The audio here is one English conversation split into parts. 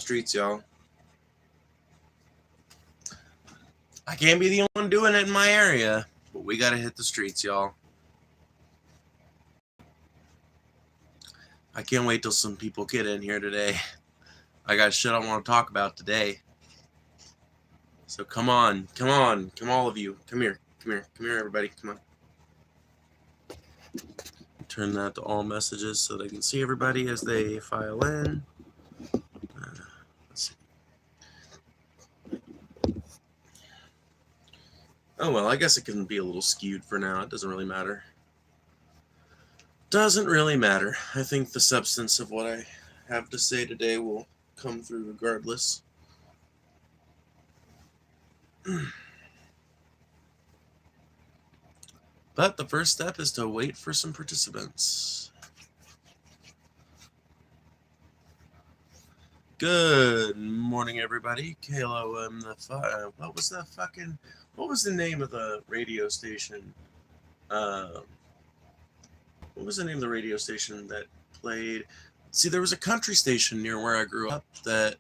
streets, y'all. I can't be the only one doing it in my area, but we gotta hit the streets, y'all. I can't wait till some people get in here today. I got shit I want to talk about today. So come on, all of you. Come here, everybody, come on. Turn that to all messages so they can see everybody as they file in. Let's see. Oh, well, I guess it can be a little skewed for now. It doesn't really matter. Doesn't really matter. I think the substance of what I have to say today will come through regardless. But the first step is to wait for some participants. Good morning, everybody. KLOM what was the name of the radio station? What was the name of the radio station that played? See, there was a country station near where I grew up that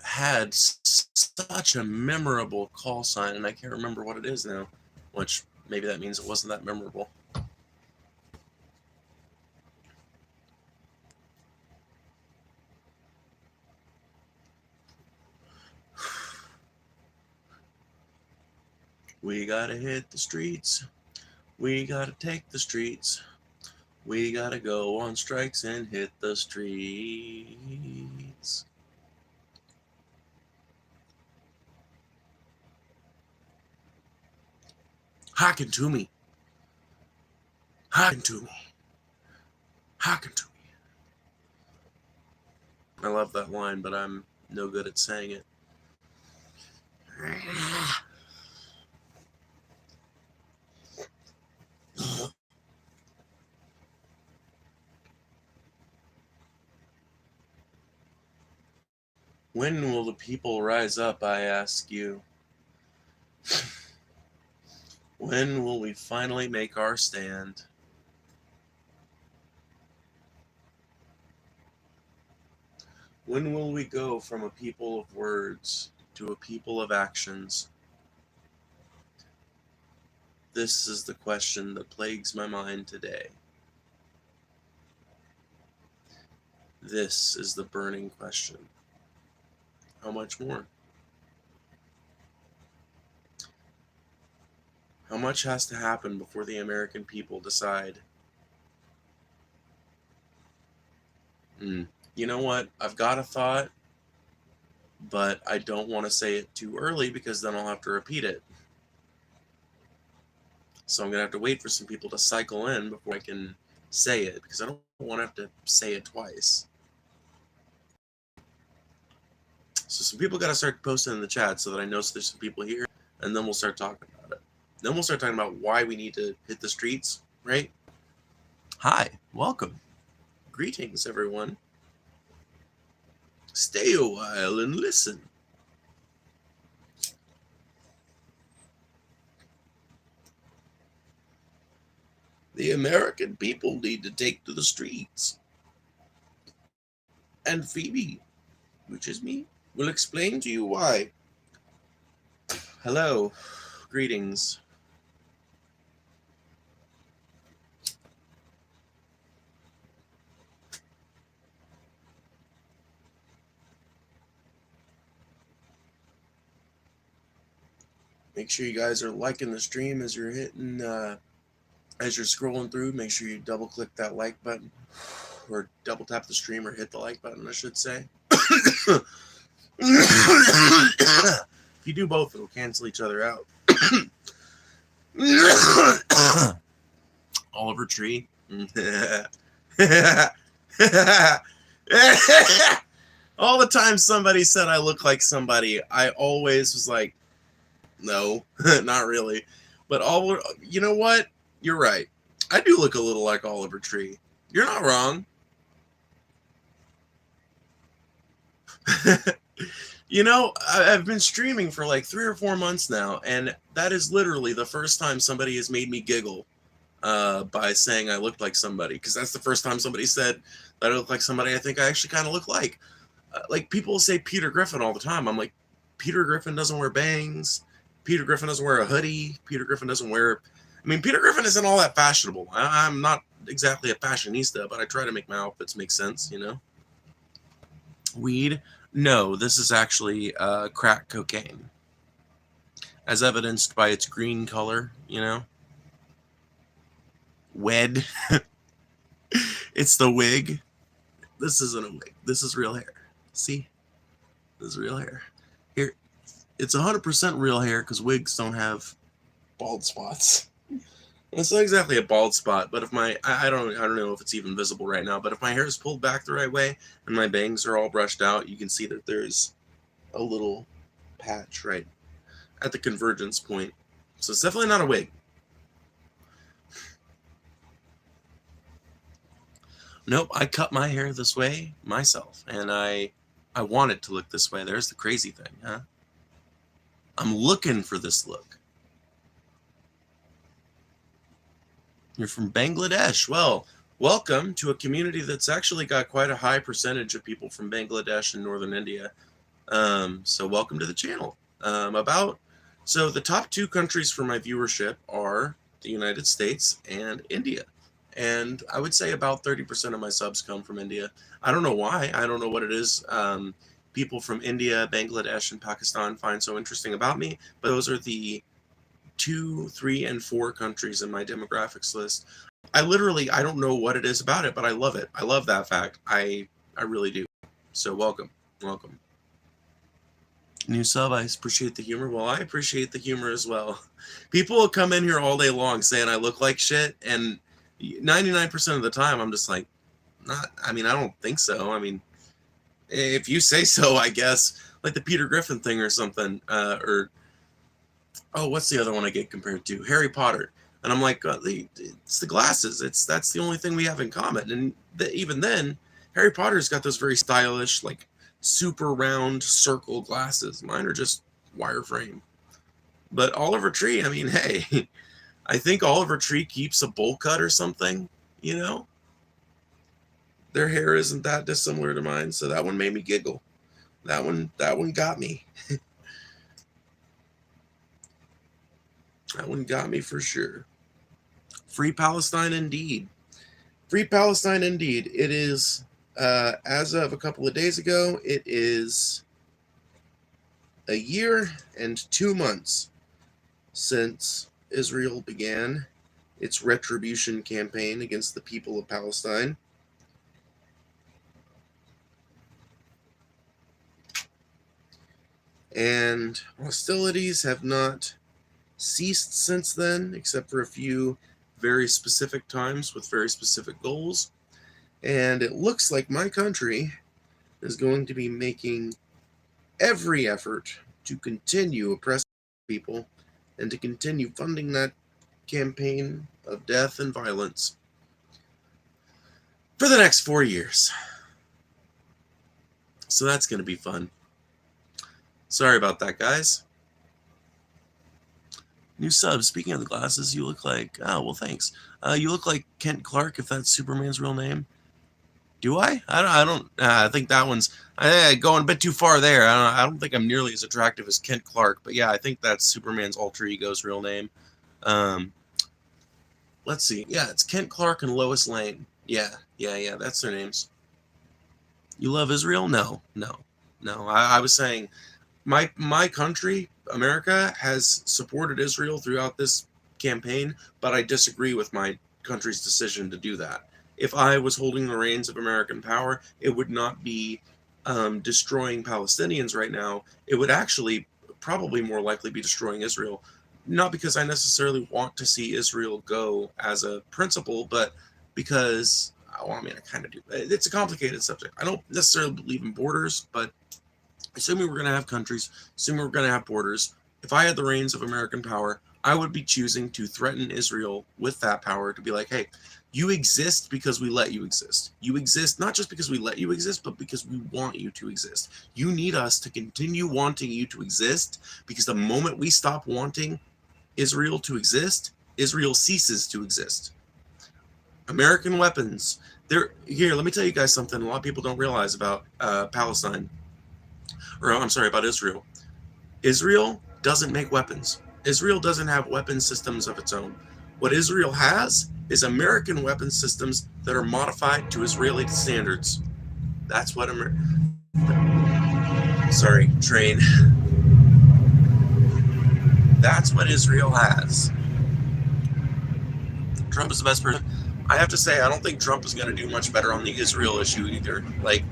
had such a memorable call sign, and I can't remember what it is now, which maybe that means it wasn't that memorable. We gotta hit the streets. We gotta take the streets. We gotta go on strikes and hit the streets. Hearken to me. Hearken to me. Hearken to me. I love that line, but I'm no good at saying it. When will the people rise up, I ask you? When will we finally make our stand? When will we go from a people of words to a people of actions? This is the question that plagues my mind today. This is the burning question. How much more? How much has to happen before the American people decide? You know what? I've got a thought, but I don't want to say it too early because then I'll have to repeat it. So I'm going to have to wait for some people to cycle in before I can say it, because I don't want to have to say it twice. So some people got to start posting in the chat so that I know there's some people here, and then we'll start talking about it. Then we'll start talking about why we need to hit the streets, right? Hi, welcome. Greetings, everyone. Stay a while and listen. The American people need to take to the streets. And Phoebe, which is me, will explain to you why. Hello, greetings. Make sure you guys are liking the stream as you're hitting, as you're scrolling through. Make sure you double click that like button, or double tap the stream, or hit the like button, I should say. If you do both, it'll cancel each other out. Oliver Tree. All the time somebody said I look like somebody, I always was like, no, not really. But you know what? You're right. I do look a little like Oliver Tree. You're not wrong. You know, I've been streaming for like 3 or 4 months now, and that is literally the first time somebody has made me giggle by saying I looked like somebody, because that's the first time somebody said that I look like somebody I think I actually kind of look like. like people say Peter Griffin all the time. I'm like, Peter Griffin doesn't wear bangs. Peter Griffin doesn't wear a hoodie. Peter Griffin doesn't wear. I mean, Peter Griffin isn't all that fashionable. I'm not exactly a fashionista, but I try to make my outfits make sense, you know? Weed? No, this is actually crack cocaine. As evidenced by its green color, you know? Wed. It's the wig. This isn't a wig. This is real hair. See? This is real hair. Here, it's 100% real hair because wigs don't have bald spots. It's not exactly a bald spot, but if my I don't know if it's even visible right now, but if my hair is pulled back the right way and my bangs are all brushed out, you can see that there's a little patch right at the convergence point. So it's definitely not a wig. Nope, I cut my hair this way myself, and I want it to look this way. There's the crazy thing, huh? I'm looking for this look. You're from Bangladesh. Well, welcome to a community that's actually got quite a high percentage of people from Bangladesh and northern India. So welcome to the channel. So the top 2 countries for my viewership are the United States and India. And I would say about 30% of my subs come from India. I don't know why. I don't know what it is. People from India, Bangladesh, and Pakistan find so interesting about me, but those are the 2, 3, and 4 countries in my demographics list. I don't know what it is about it, but I love it. I love that fact. I really do. So welcome. New sub, I appreciate the humor. Well, I appreciate the humor as well. People will come in here all day long saying I look like shit, and 99% of the time I'm just like, I don't think so. I mean, if you say so, I guess. Like the Peter Griffin thing or something, what's the other one I get compared to? Harry Potter. And I'm like, it's the glasses. That's the only thing we have in common. And even then, Harry Potter's got those very stylish, like super round circle glasses. Mine are just wireframe. But Oliver Tree, I mean, hey, I think Oliver Tree keeps a bowl cut or something, you know? Their hair isn't that dissimilar to mine, so that one made me giggle. That one got me. That one got me for sure. Free Palestine indeed. Free Palestine indeed. It is, as of a couple of days ago, it is a year and 2 months since Israel began its retribution campaign against the people of Palestine. And hostilities have not ceased since then, except for a few very specific times with very specific goals. And it looks like my country is going to be making every effort to continue oppressing people and to continue funding that campaign of death and violence for the next 4 years. So that's going to be fun. Sorry about that, guys. New sub. Speaking of the glasses, you look like... Oh, well, thanks. You look like Kent Clark, if that's Superman's real name. Do I? I think that one's going a bit too far there. I don't think I'm nearly as attractive as Kent Clark, but yeah, I think that's Superman's alter ego's real name. Let's see. Yeah, it's Kent Clark and Lois Lane. Yeah, that's their names. You love Israel? No. I was saying my country, America, has supported Israel throughout this campaign, but I disagree with my country's decision to do that. If I was holding the reins of American power, it would not be destroying Palestinians right now. It would actually probably more likely be destroying Israel. Not because I necessarily want to see Israel go as a principle, but because, well, I mean, I kind of do. It's a complicated subject. I don't necessarily believe in borders, but assuming we're going to have countries, assuming we're going to have borders, if I had the reins of American power, I would be choosing to threaten Israel with that power to be like, hey, you exist because we let you exist. You exist not just because we let you exist, but because we want you to exist. You need us to continue wanting you to exist, because the moment we stop wanting Israel to exist, Israel ceases to exist. American weapons, Here, let me tell you guys something a lot of people don't realize about Palestine, or I'm sorry, about Israel. Israel doesn't make weapons. Israel doesn't have weapon systems of its own. What Israel has is American weapon systems that are modified to Israeli standards. That's what sorry, train. That's what Israel has. Trump is the best person. I have to say, I don't think Trump is going to do much better on the Israel issue either. Like,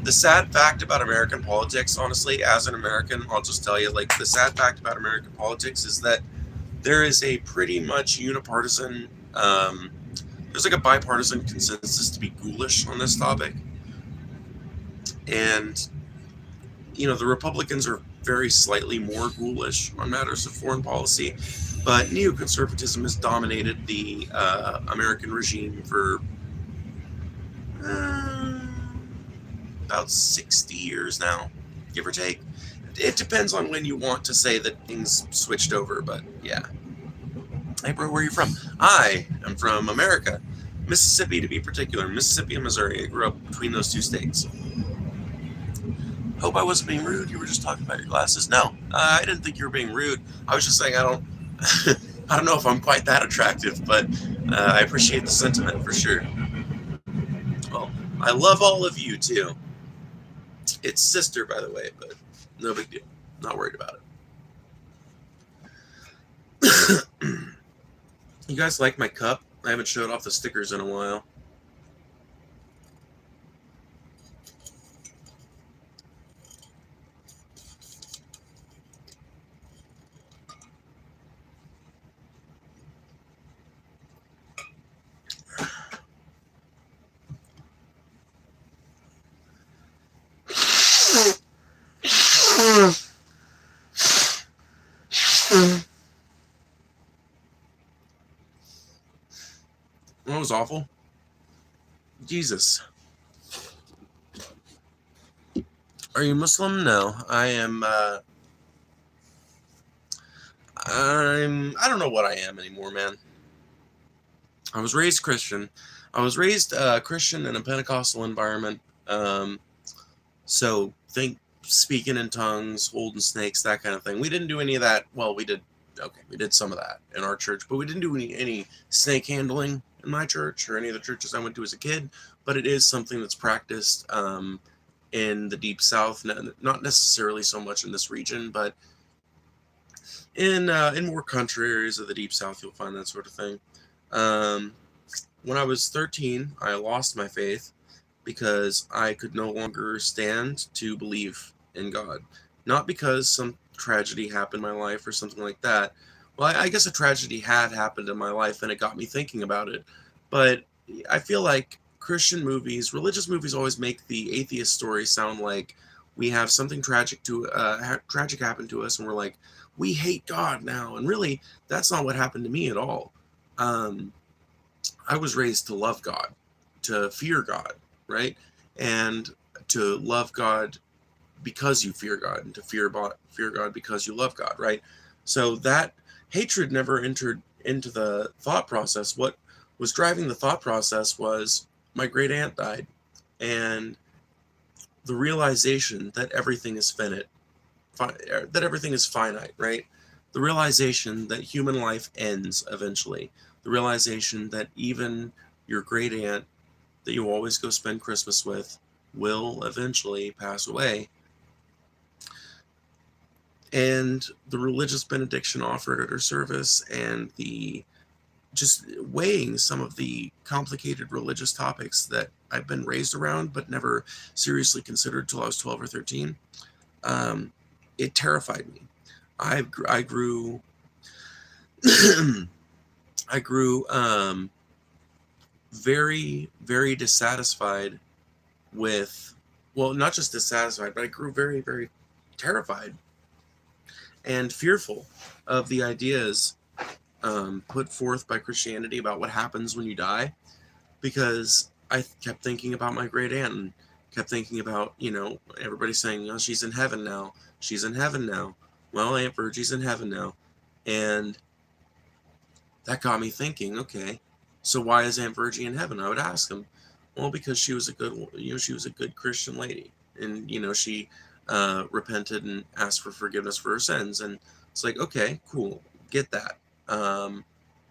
the sad fact about American politics, honestly, as an American, I'll just tell you, like, the sad fact about American politics is that there is a pretty much unipartisan, there's like a bipartisan consensus to be ghoulish on this topic. And, you know, the Republicans are very slightly more ghoulish on matters of foreign policy, but neoconservatism has dominated the American regime for about 60 years now, give or take. It depends on when you want to say that things switched over, but yeah. Hey bro, where are you from? I am from America. Mississippi, to be particular. Mississippi and Missouri. I grew up between those two states. Hope I wasn't being rude. You were just talking about your glasses. No, I didn't think you were being rude. I was just saying I don't know if I'm quite that attractive, but I appreciate the sentiment for sure. Well, I love all of you too. It's sister, by the way, but no big deal. Not worried about it. You guys like my cup? I haven't showed off the stickers in a while. That was awful. Jesus. Are you Muslim? No, I am. I don't know what I am anymore, man. I was raised Christian. I was raised Christian in a Pentecostal environment. So think speaking in tongues, holding snakes, that kind of thing. We didn't do any of that. Well, we did. Okay, we did some of that in our church, but we didn't do any snake handling in my church or any of the churches I went to as a kid. But it is something that's practiced in the Deep South, not necessarily so much in this region, but in more country areas of the Deep South, you'll find that sort of thing. When I was 13, I lost my faith because I could no longer stand to believe in God. Not because some tragedy happened in my life or something like that. Well, I guess a tragedy had happened in my life and it got me thinking about it. But I feel like Christian movies, religious movies, always make the atheist story sound like we have something tragic happen to us and we're like, we hate God now. And really, that's not what happened to me at all. I was raised to love God, to fear God, right? And to love God because you fear God, and to fear God because you love God, right? So that hatred never entered into the thought process. What was driving the thought process was my great aunt died, and the realization that everything is finite, right? The realization that human life ends eventually. The realization that even your great aunt that you always go spend Christmas with will eventually pass away. And the religious benediction offered at her service and the just weighing some of the complicated religious topics that I've been raised around but never seriously considered till I was 12 or 13, it terrified me. I grew I grew very, very dissatisfied with, well, not just dissatisfied, but I grew very, very terrified and fearful of the ideas put forth by Christianity about what happens when you die, because I kept thinking about my great aunt and kept thinking about, everybody saying, oh, she's in heaven now. She's in heaven now. Well, Aunt Virgie's in heaven now. And that got me thinking, okay, so why is Aunt Virgie in heaven? I would ask them. Well, because she was a good, she was a good Christian lady, and she repented and asked for forgiveness for her sins, and it's like, okay, cool, get that. Um,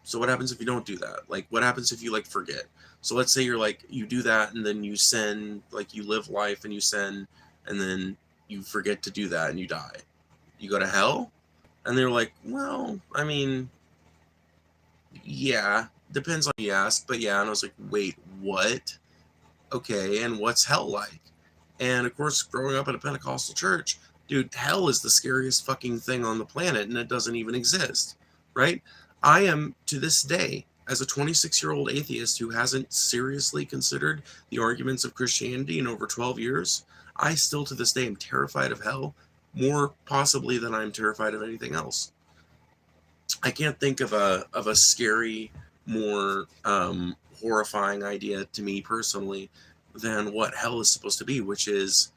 so what happens if you don't do that? Like, what happens if you like forget? So let's say you're like you do that, and then you sin, like you live life and you sin, and then you forget to do that and you die. You go to hell? And they're like, well, I mean, yeah, depends on who you ask, but yeah. And I was like, wait, what? Okay, and what's hell like? And of course, growing up in a Pentecostal church, dude, hell is the scariest fucking thing on the planet, and it doesn't even exist, right? I am, to this day, as a 26-year-old atheist who hasn't seriously considered the arguments of Christianity in over 12 years, I still to this day am terrified of hell, more possibly than I'm terrified of anything else. I can't think of a scary, more horrifying idea to me personally than what hell is supposed to be, which is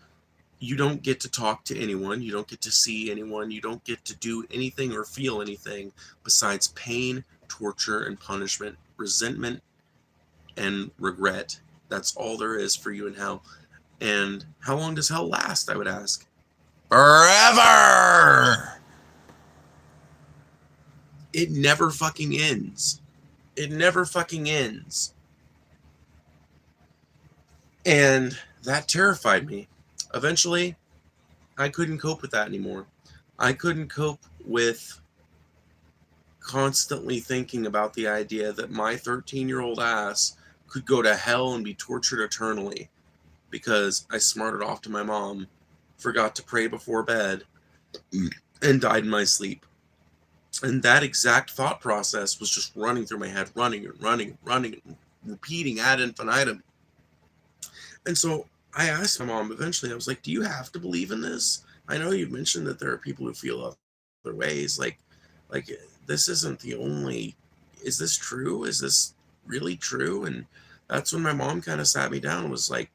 you don't get to talk to anyone, you don't get to see anyone, you don't get to do anything or feel anything besides pain, torture, and punishment, resentment, and regret. That's all there is for you in hell. And how long does hell last, I would ask? Forever! It never fucking ends. It never fucking ends. And that terrified me. Eventually, I couldn't cope with that anymore. I couldn't cope with constantly thinking about the idea that my 13-year-old ass could go to hell and be tortured eternally because I smarted off to my mom, forgot to pray before bed, and died in my sleep. And that exact thought process was just running through my head, running and running and running and repeating ad infinitum. And so I asked my mom eventually, I was like, do you have to believe in this? I know you've mentioned that there are people who feel other ways. Like this isn't the only, is this true? Is this really true? And that's when my mom kind of sat me down and was like,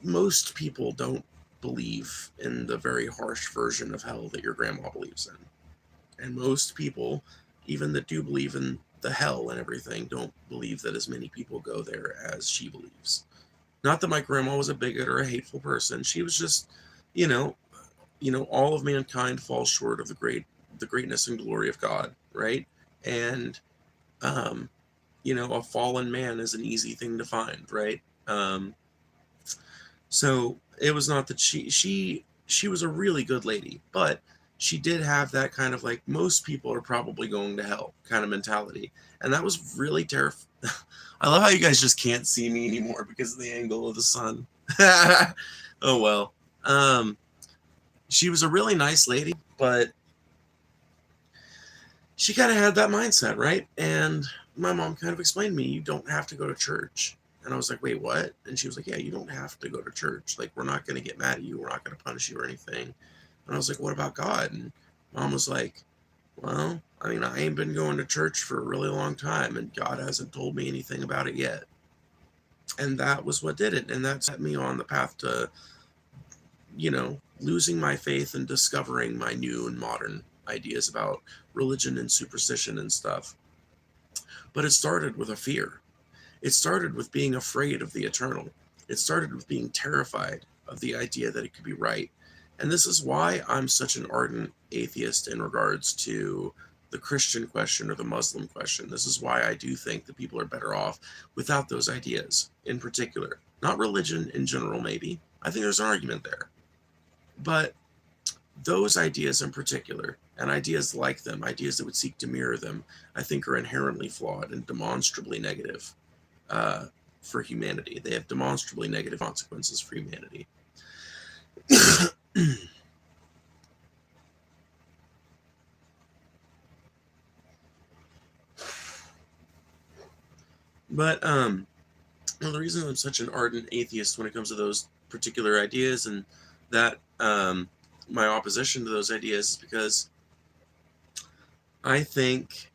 most people don't believe in the very harsh version of hell that your grandma believes in. And most people, even that do believe in the hell and everything, don't believe that as many people go there as she believes. Not that my grandma was a bigot or a hateful person. She was just, you know, all of mankind falls short of the greatness and glory of God, right? And um, a fallen man is an easy thing to find, right? So it was not that she was a really good lady, but she did have that kind of like most people are probably going to hell kind of mentality, and that was really terrifying. I love how you guys just can't see me anymore because of the angle of the sun. Oh well. She was a really nice lady, but she kind of had that mindset, right? And my mom kind of explained to me, you don't have to go to church. And I was like, wait, what? And she was like, yeah, you don't have to go to church. Like, we're not going to get mad at you. We're not going to punish you or anything. And I was like, what about God? And mom was like, well, I mean, I ain't been going to church for a really long time, and God hasn't told me anything about it yet. And that was what did it. And that set me on the path to, losing my faith and discovering my new and modern ideas about religion and superstition and stuff. But it started with a fear. It started with being afraid of the eternal. It started with being terrified of the idea that it could be right. And this is why I'm such an ardent atheist in regards to the Christian question or the Muslim question. This is why I do think that people are better off without those ideas in particular. Not religion in general, maybe. I think there's an argument there. But those ideas in particular, and ideas like them, ideas that would seek to mirror them, I think are inherently flawed and demonstrably negative for humanity. They have demonstrably negative consequences for humanity. But the reason I'm such an ardent atheist when it comes to those particular ideas and that my opposition to those ideas is because I think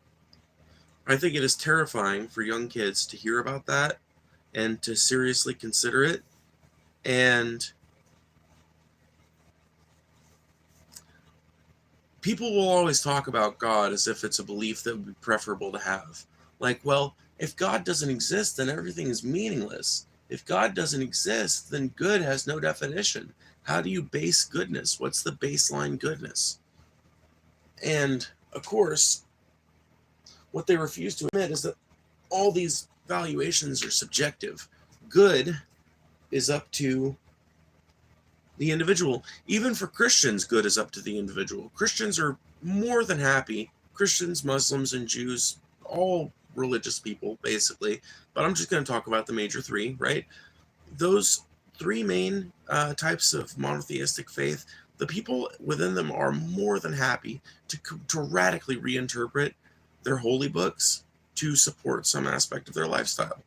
it is terrifying for young kids to hear about that and to seriously consider it. And people will always talk about God as if it's a belief that would be preferable to have. Like, well, If God doesn't exist, then everything is meaningless. If God doesn't exist, then good has no definition. How do you base goodness? What's the baseline goodness? And of course, what they refuse to admit is that all these valuations are subjective. Good is up to the individual. Even for Christians, good is up to the individual. Christians are more than happy. Christians, Muslims, and Jews, all religious people, basically. But I'm just going to talk about the major three, right? Those three main types of monotheistic faith, the people within them are more than happy to radically reinterpret their holy books to support some aspect of their lifestyle.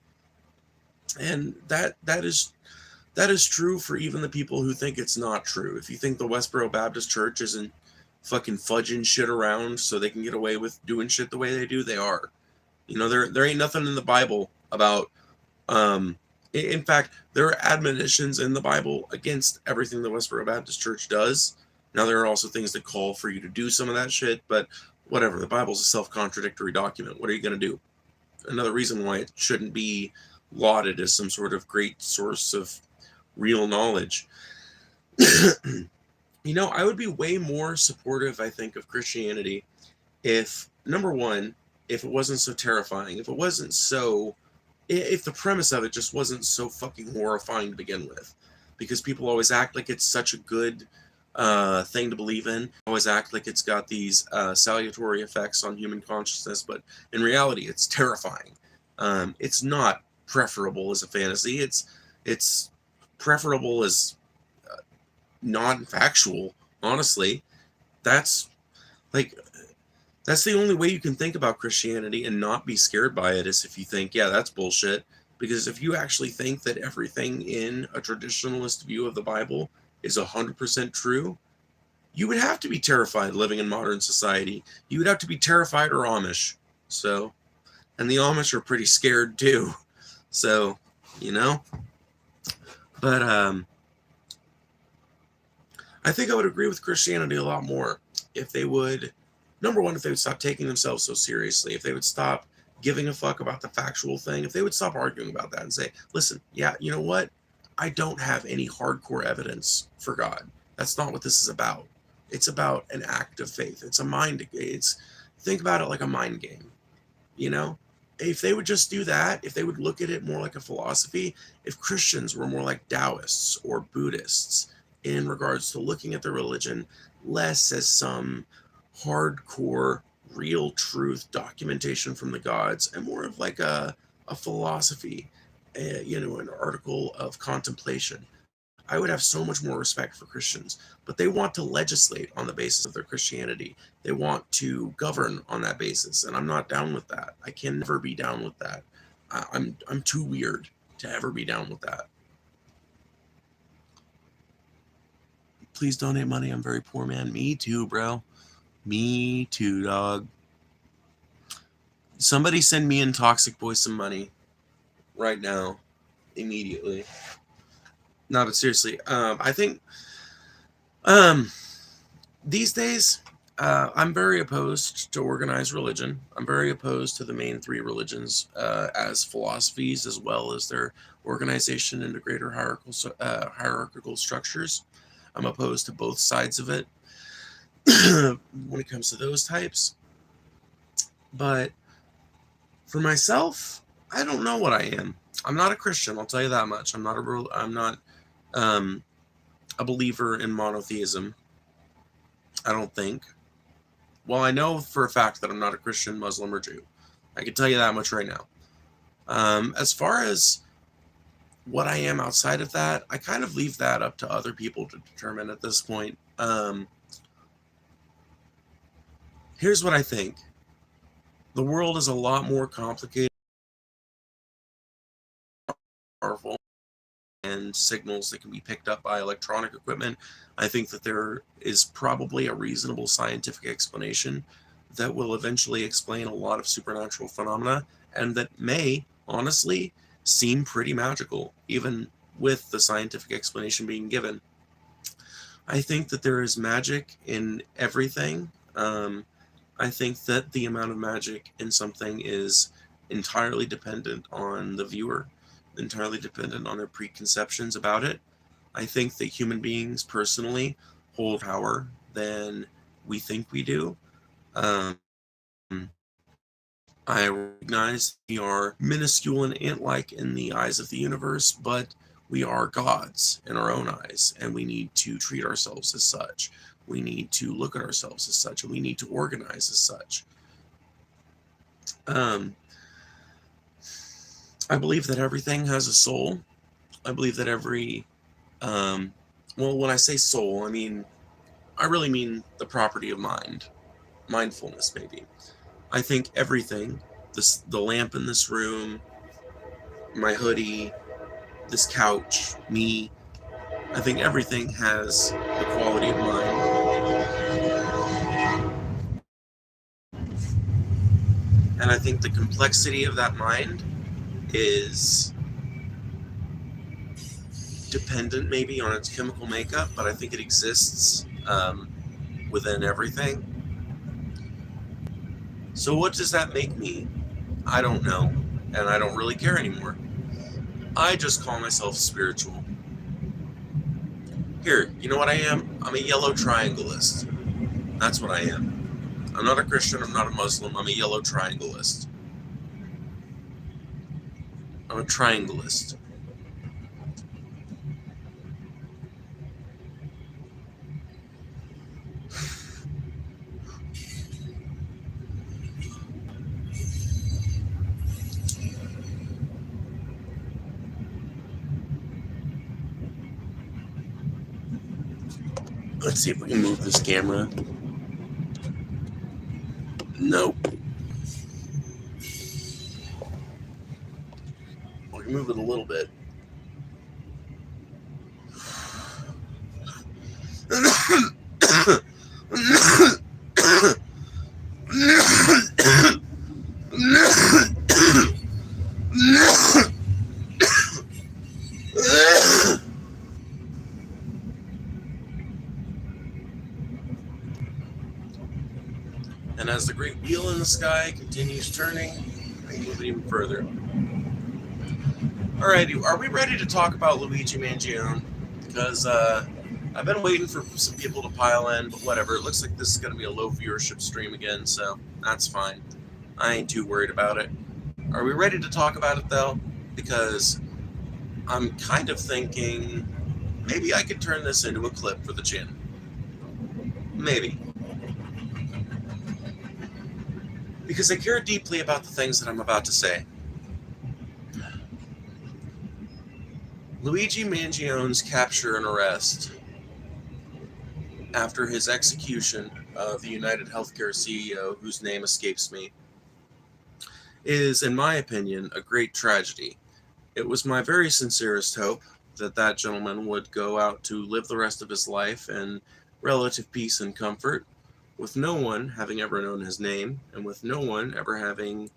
And that is true for even the people who think it's not true. If you think the Westboro Baptist Church isn't fucking fudging shit around so they can get away with doing shit the way they do, they are. You know, there ain't nothing in the Bible about in fact, there are admonitions in the Bible against everything the Westboro Baptist Church does. Now, there are also things that call for you to do some of that shit, but whatever. The Bible's a self-contradictory document. What are you going to do? Another reason why it shouldn't be lauded as some sort of great source of real knowledge. You know, I would be way more supportive, I think, of Christianity if, number one, if it wasn't so terrifying, if the premise of it just wasn't so fucking horrifying to begin with, because people always act like it's such a good thing to believe in, always act like it's got these salutary effects on human consciousness, but in reality, it's terrifying. It's not preferable as a fantasy. It's preferable as non-factual. Honestly, that's the only way you can think about Christianity and not be scared by it, is if you think, yeah, that's bullshit. Because if you actually think that everything in a traditionalist view of the Bible is 100% true, you would have to be terrified living in modern society. You would have to be terrified or Amish. So, and the Amish are pretty scared too. So, you know. But I think I would agree with Christianity a lot more if they would, number one, if they would stop taking themselves so seriously, if they would stop giving a fuck about the factual thing, if they would stop arguing about that and say, listen, yeah, you know what? I don't have any hardcore evidence for God. That's not what this is about. It's about an act of faith. Think about it like a mind game, you know? If they would just do that, if they would look at it more like a philosophy, if Christians were more like Taoists or Buddhists in regards to looking at their religion less as some hardcore real truth documentation from the gods and more of like a philosophy, an article of contemplation, I would have so much more respect for Christians. But they want to legislate on the basis of their Christianity. They want to govern on that basis, and I'm not down with that. I can never be down with that. I'm too weird to ever be down with that. Please donate money. I'm very poor, man. Me too, bro. Me too, dog. Somebody send me and Toxic Boy some money right now, immediately. No, but seriously, I think these days I'm very opposed to organized religion. I'm very opposed to the main three religions as philosophies, as well as their organization into greater hierarchical structures. I'm opposed to both sides of it when it comes to those types. But for myself, I don't know what I am. I'm not a Christian. I'll tell you that much. I'm not a believer in monotheism. I don't think. Well, I know for a fact that I'm not a Christian, Muslim, or Jew. I can tell you that much right now. As far as what I am outside of that, I kind of leave that up to other people to determine at this point. Here's what I think. The world is a lot more complicated, powerful, and signals that can be picked up by electronic equipment. I think that there is probably a reasonable scientific explanation that will eventually explain a lot of supernatural phenomena, and that may, honestly, seem pretty magical, even with the scientific explanation being given. I think that there is magic in everything. I think that the amount of magic in something is entirely dependent on the viewer, entirely dependent on their preconceptions about it. I think that human beings personally hold power than we think we do. Um, I recognize we are minuscule and ant-like in the eyes of the universe, but we are gods in our own eyes, and we need to treat ourselves as such. We need to look at ourselves as such, and we need to organize as such. Um, I believe that everything has a soul. I believe that well, when I say soul, I really mean the property of mind, mindfulness, maybe. I think everything, the lamp in this room, my hoodie, this couch, me, I think everything has the quality of mind. And I think the complexity of that mind is dependent maybe on its chemical makeup, but I think it exists within everything. So what does that make me? I don't know, and I don't really care anymore. I just call myself spiritual. Here, you know what I am? I'm a yellow triangleist. That's what I am. I'm not a Christian, I'm not a Muslim, I'm a yellow triangleist. I'm a triangleist. Let's see if we can move this camera. Nope. We can move it a little bit. And as the great wheel in the sky continues turning, I move it even further. Alrighty, are we ready to talk about Luigi Mangione? Because I've been waiting for some people to pile in, but whatever. It looks like this is going to be a low viewership stream again, so that's fine. I ain't too worried about it. Are we ready to talk about it, though? Because I'm kind of thinking maybe I could turn this into a clip for the channel. Maybe. Because I care deeply about the things that I'm about to say. Luigi Mangione's capture and arrest after his execution of the United Healthcare CEO, whose name escapes me, is, in my opinion, a great tragedy. It was my very sincerest hope that that gentleman would go out to live the rest of his life in relative peace and comfort, with no one having ever known his name, and with no one ever having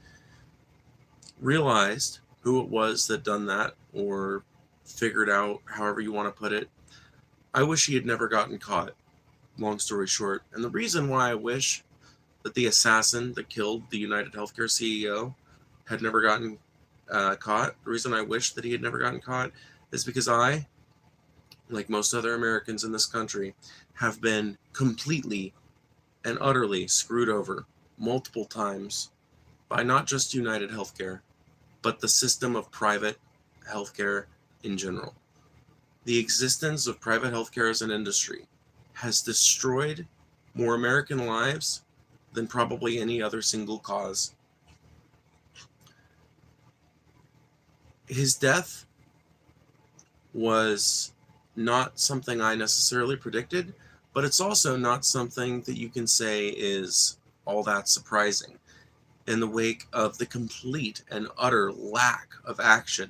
realized who it was that done that, or figured out, however you want to put it. I wish he had never gotten caught, long story short. And the reason why I wish that the assassin that killed the United Healthcare CEO had never gotten caught, the reason I wish that he had never gotten caught is because I, like most other Americans in this country, have been completely and utterly screwed over multiple times by not just United Healthcare, but the system of private healthcare in general. The existence of private healthcare as an industry has destroyed more American lives than probably any other single cause. His death was not something I necessarily predicted, but it's also not something that you can say is all that surprising in the wake of the complete and utter lack of action,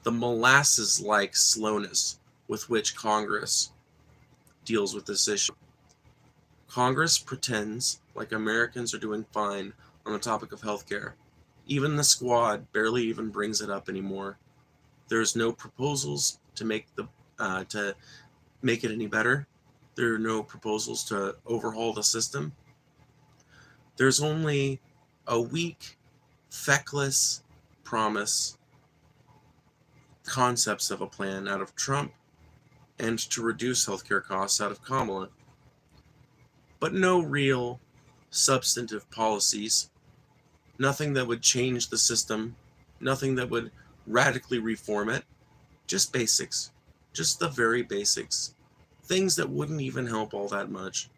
the molasses-like slowness with which Congress deals with this issue. Congress pretends like Americans are doing fine on the topic of healthcare. Even the squad barely even brings it up anymore. There's no proposals to make it any better. There are no proposals to overhaul the system. There's only a weak feckless promise concepts of a plan out of Trump and to reduce healthcare costs out of Kamala, but no real substantive policies, nothing that would change the system, nothing that would radically reform it, just basics, just the very basics, things that wouldn't even help all that much,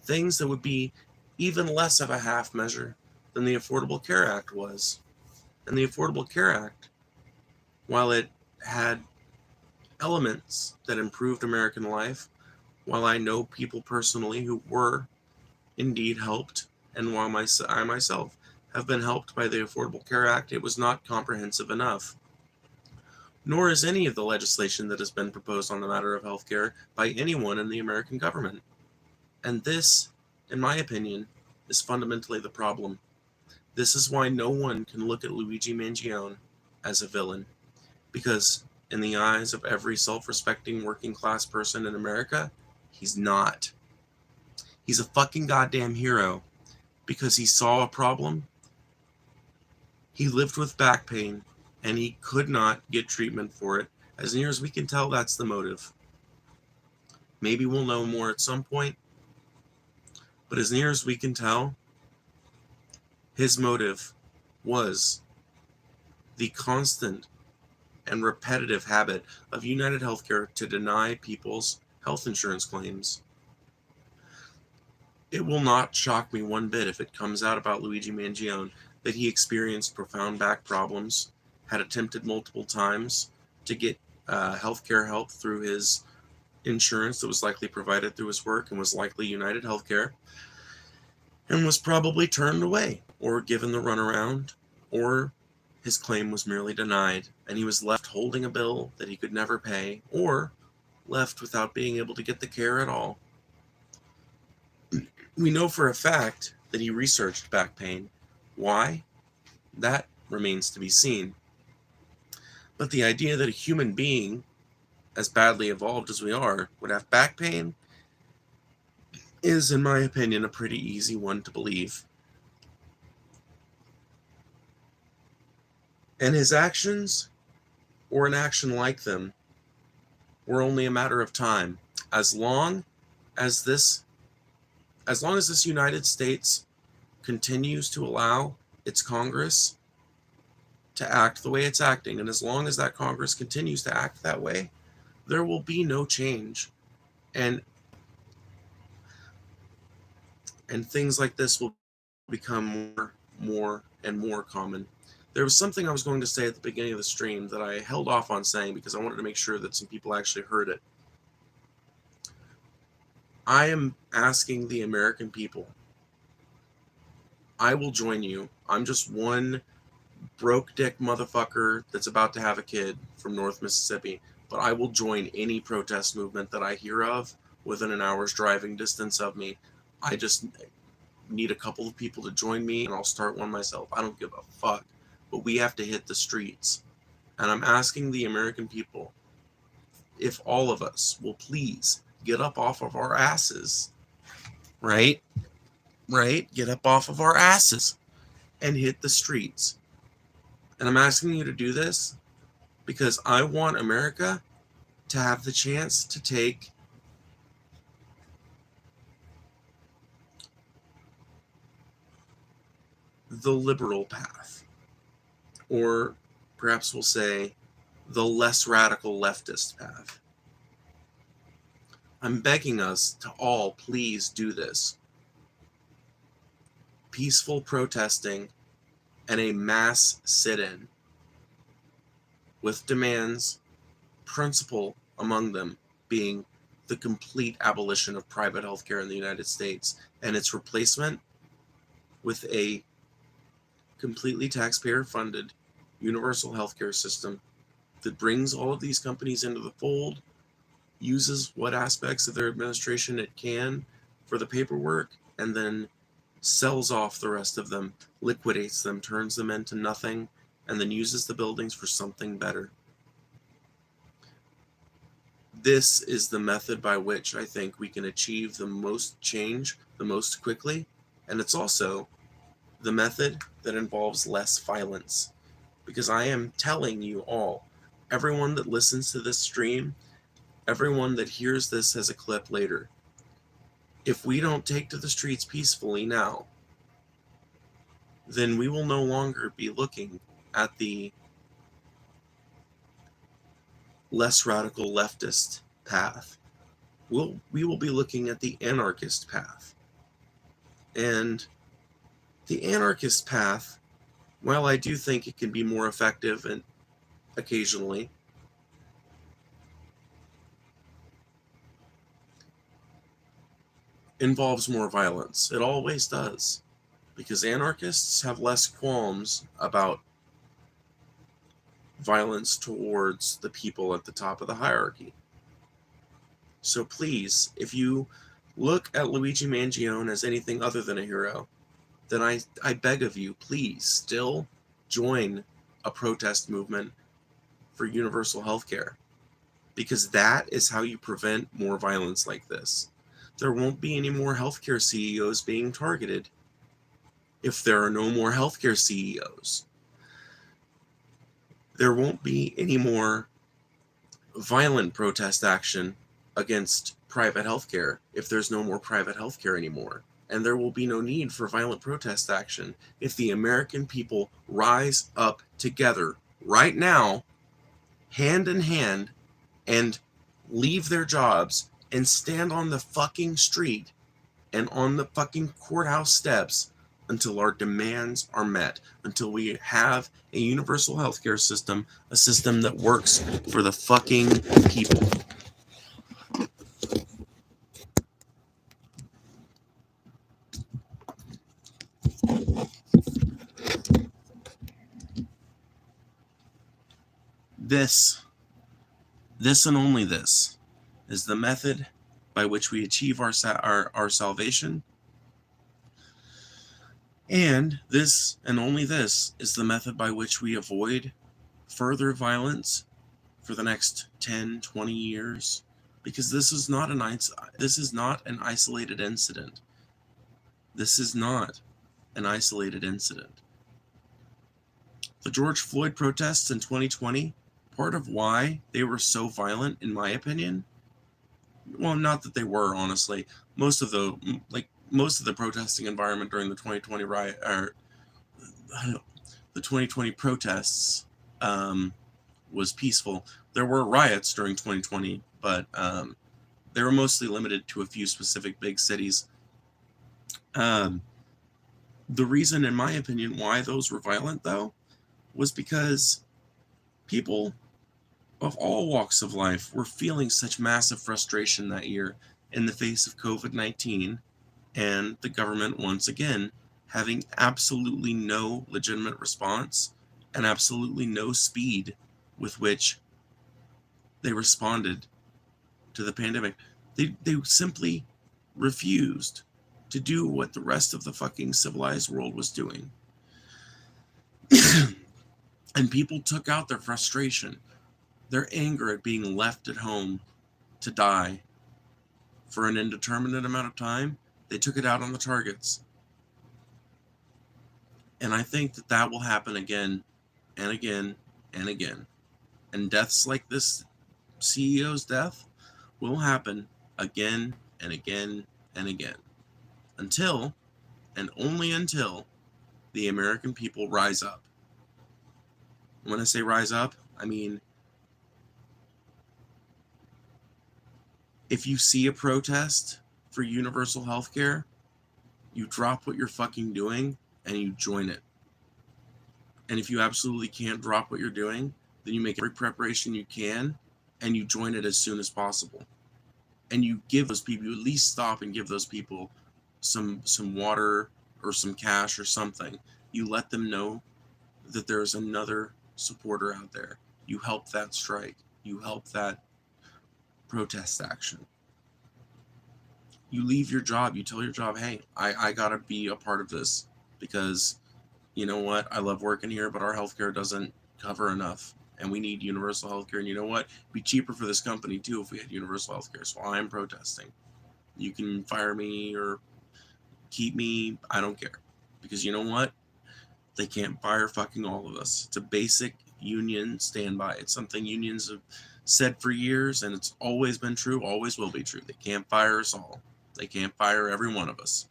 things that would be even less of a half measure than the Affordable Care Act was. And the Affordable Care Act, while it had elements that improved American life, while I know people personally who were indeed helped, and while I myself have been helped by the Affordable Care Act, it was not comprehensive enough. Nor is any of the legislation that has been proposed on the matter of healthcare by anyone in the American government. And this, in my opinion, is fundamentally the problem. This is why no one can look at Luigi Mangione as a villain, because in the eyes of every self-respecting working class person in America, he's not. He's a fucking goddamn hero because he saw a problem. He lived with back pain and he could not get treatment for it. As near as we can tell, that's the motive. Maybe we'll know more at some point, but as near as we can tell, his motive was the constant and repetitive habit of United Healthcare to deny people's health insurance claims. It will not shock me one bit if it comes out about Luigi Mangione that he experienced profound back problems, had attempted multiple times to get healthcare help through his insurance that was likely provided through his work and was likely United Healthcare, and was probably turned away or given the runaround, or his claim was merely denied and he was left holding a bill that he could never pay, or left without being able to get the care at all. We know for a fact that he researched back pain. Why? That remains to be seen. But the idea that a human being, as badly evolved as we are, would have back pain is, in my opinion, a pretty easy one to believe. And his actions, or an action like them, were only a matter of time. As long as this United States continues to allow its Congress to act the way it's acting, and as long as that Congress continues to act that way, there will be no change. And things like this will become more and more common. There was something I was going to say at the beginning of the stream that I held off on saying because I wanted to make sure that some people actually heard it. I am asking the American people. I will join you. I'm just one broke dick motherfucker that's about to have a kid from North Mississippi, but I will join any protest movement that I hear of within an hour's driving distance of me. I just need a couple of people to join me and I'll start one myself. I don't give a fuck. But we have to hit the streets. And I'm asking the American people if all of us will please get up off of our asses, right? Get up off of our asses and hit the streets. And I'm asking you to do this because I want America to have the chance to take the liberal path, or perhaps we'll say the less radical leftist path. I'm begging us to all please do this. Peaceful protesting and a mass sit-in with demands, principal among them being the complete abolition of private healthcare in the United States and its replacement with a completely taxpayer-funded universal healthcare system that brings all of these companies into the fold, uses what aspects of their administration it can for the paperwork, and then sells off the rest of them, liquidates them, turns them into nothing, and then uses the buildings for something better. This is the method by which I think we can achieve the most change the most quickly, and it's also the method that involves less violence. Because I am telling you all, everyone that listens to this stream, everyone that hears this as a clip later, if we don't take to the streets peacefully now, then we will no longer be looking at the less radical leftist path. We will be looking at the anarchist path. And the anarchist path, while I do think it can be more effective and occasionally, involves more violence. It always does. Because anarchists have less qualms about violence towards the people at the top of the hierarchy. So please, if you look at Luigi Mangione as anything other than a hero, then I beg of you, please still join a protest movement for universal health care. Because that is how you prevent more violence like this. There won't be any more healthcare CEOs being targeted if there are no more healthcare CEOs. There won't be any more violent protest action against private healthcare if there's no more private healthcare anymore. And there will be no need for violent protest action if the American people rise up together right now, hand in hand, and leave their jobs and stand on the fucking street and on the fucking courthouse steps until our demands are met, until we have a universal healthcare system, a system that works for the fucking people. This and only this is the method by which we achieve our salvation. And this and only this is the method by which we avoid further violence for the next 10, 20 years. Because this is not an isolated incident. This is not an isolated incident. The George Floyd protests in 2020, part of why they were so violent, in my opinion, well, not that they were, honestly. Most of the protesting environment during the 2020 riot, or the 2020 protests, was peaceful. There were riots during 2020, but they were mostly limited to a few specific big cities. The reason, in my opinion, why those were violent, though, was because people of all walks of life were feeling such massive frustration that year in the face of COVID-19 and the government once again having absolutely no legitimate response and absolutely no speed with which they responded to the pandemic. They simply refused to do what the rest of the fucking civilized world was doing. And people took out their frustration, their anger at being left at home to die for an indeterminate amount of time. They took it out on the targets. And I think that will happen again and again and again. And deaths like this CEO's death will happen again and again and again. Until, and only until, the American people rise up. When I say rise up, I mean, if you see a protest for universal health care, you drop what you're fucking doing and you join it. And if you absolutely can't drop what you're doing, then you make every preparation you can and you join it as soon as possible. And you give those people, you at least stop and give those people some water or some cash or something. You let them know that there's another supporter out there. You help that strike. You help that protest action. You leave your job. You tell your job, hey, I gotta be a part of this because you know what? I love working here, but our healthcare doesn't cover enough. And we need universal healthcare. And you know what? It'd be cheaper for this company too if we had universal healthcare. So I'm protesting. You can fire me or keep me. I don't care. Because you know what? They can't fire fucking all of us. It's a basic union standby. It's something unions have said for years, and it's always been true, always will be true. They can't fire us all. They can't fire every one of us.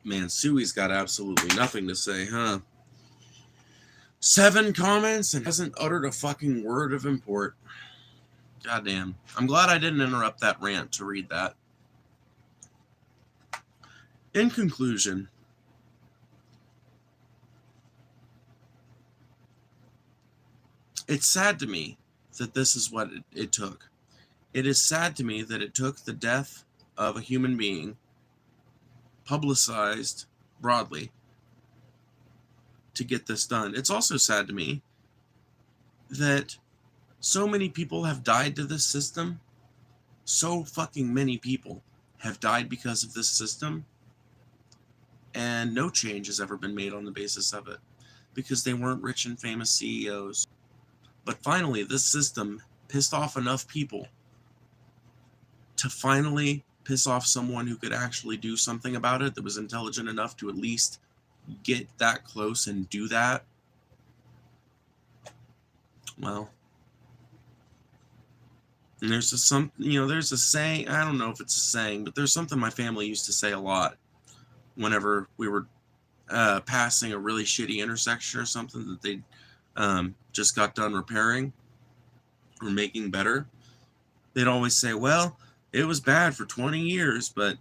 Man, Suey's got absolutely nothing to say, huh? 7 comments and hasn't uttered a fucking word of import. Goddamn. I'm glad I didn't interrupt that rant to read that. In conclusion, it's sad to me that this is what it took. It is sad to me that it took the death of a human being, publicized broadly, to get this done. It's also sad to me that so many people have died to this system. So fucking many people have died because of this system, and no change has ever been made on the basis of it because they weren't rich and famous CEOs. But finally, this system pissed off enough people to finally piss off someone who could actually do something about it, that was intelligent enough to at least get that close and do that. Well, and there's a saying, I don't know if it's a saying, but there's something my family used to say a lot whenever we were passing a really shitty intersection or something that they just got done repairing or making better. They'd always say, well, it was bad for 20 years, but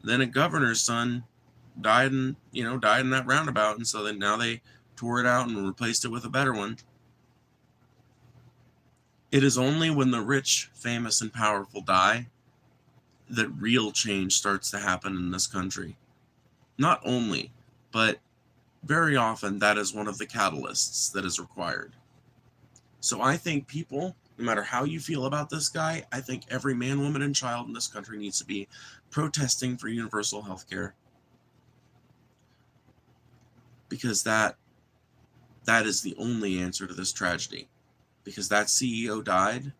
then a governor's son died in that roundabout, and so then now they tore it out and replaced it with a better one. It is only when the rich, famous, and powerful die that real change starts to happen in this country. Not only, but very often that is one of the catalysts that is required. So I think people, no matter how you feel about this guy, I think every man, woman, and child in this country needs to be protesting for universal health care. Because that is the only answer to this tragedy. Because that CEO died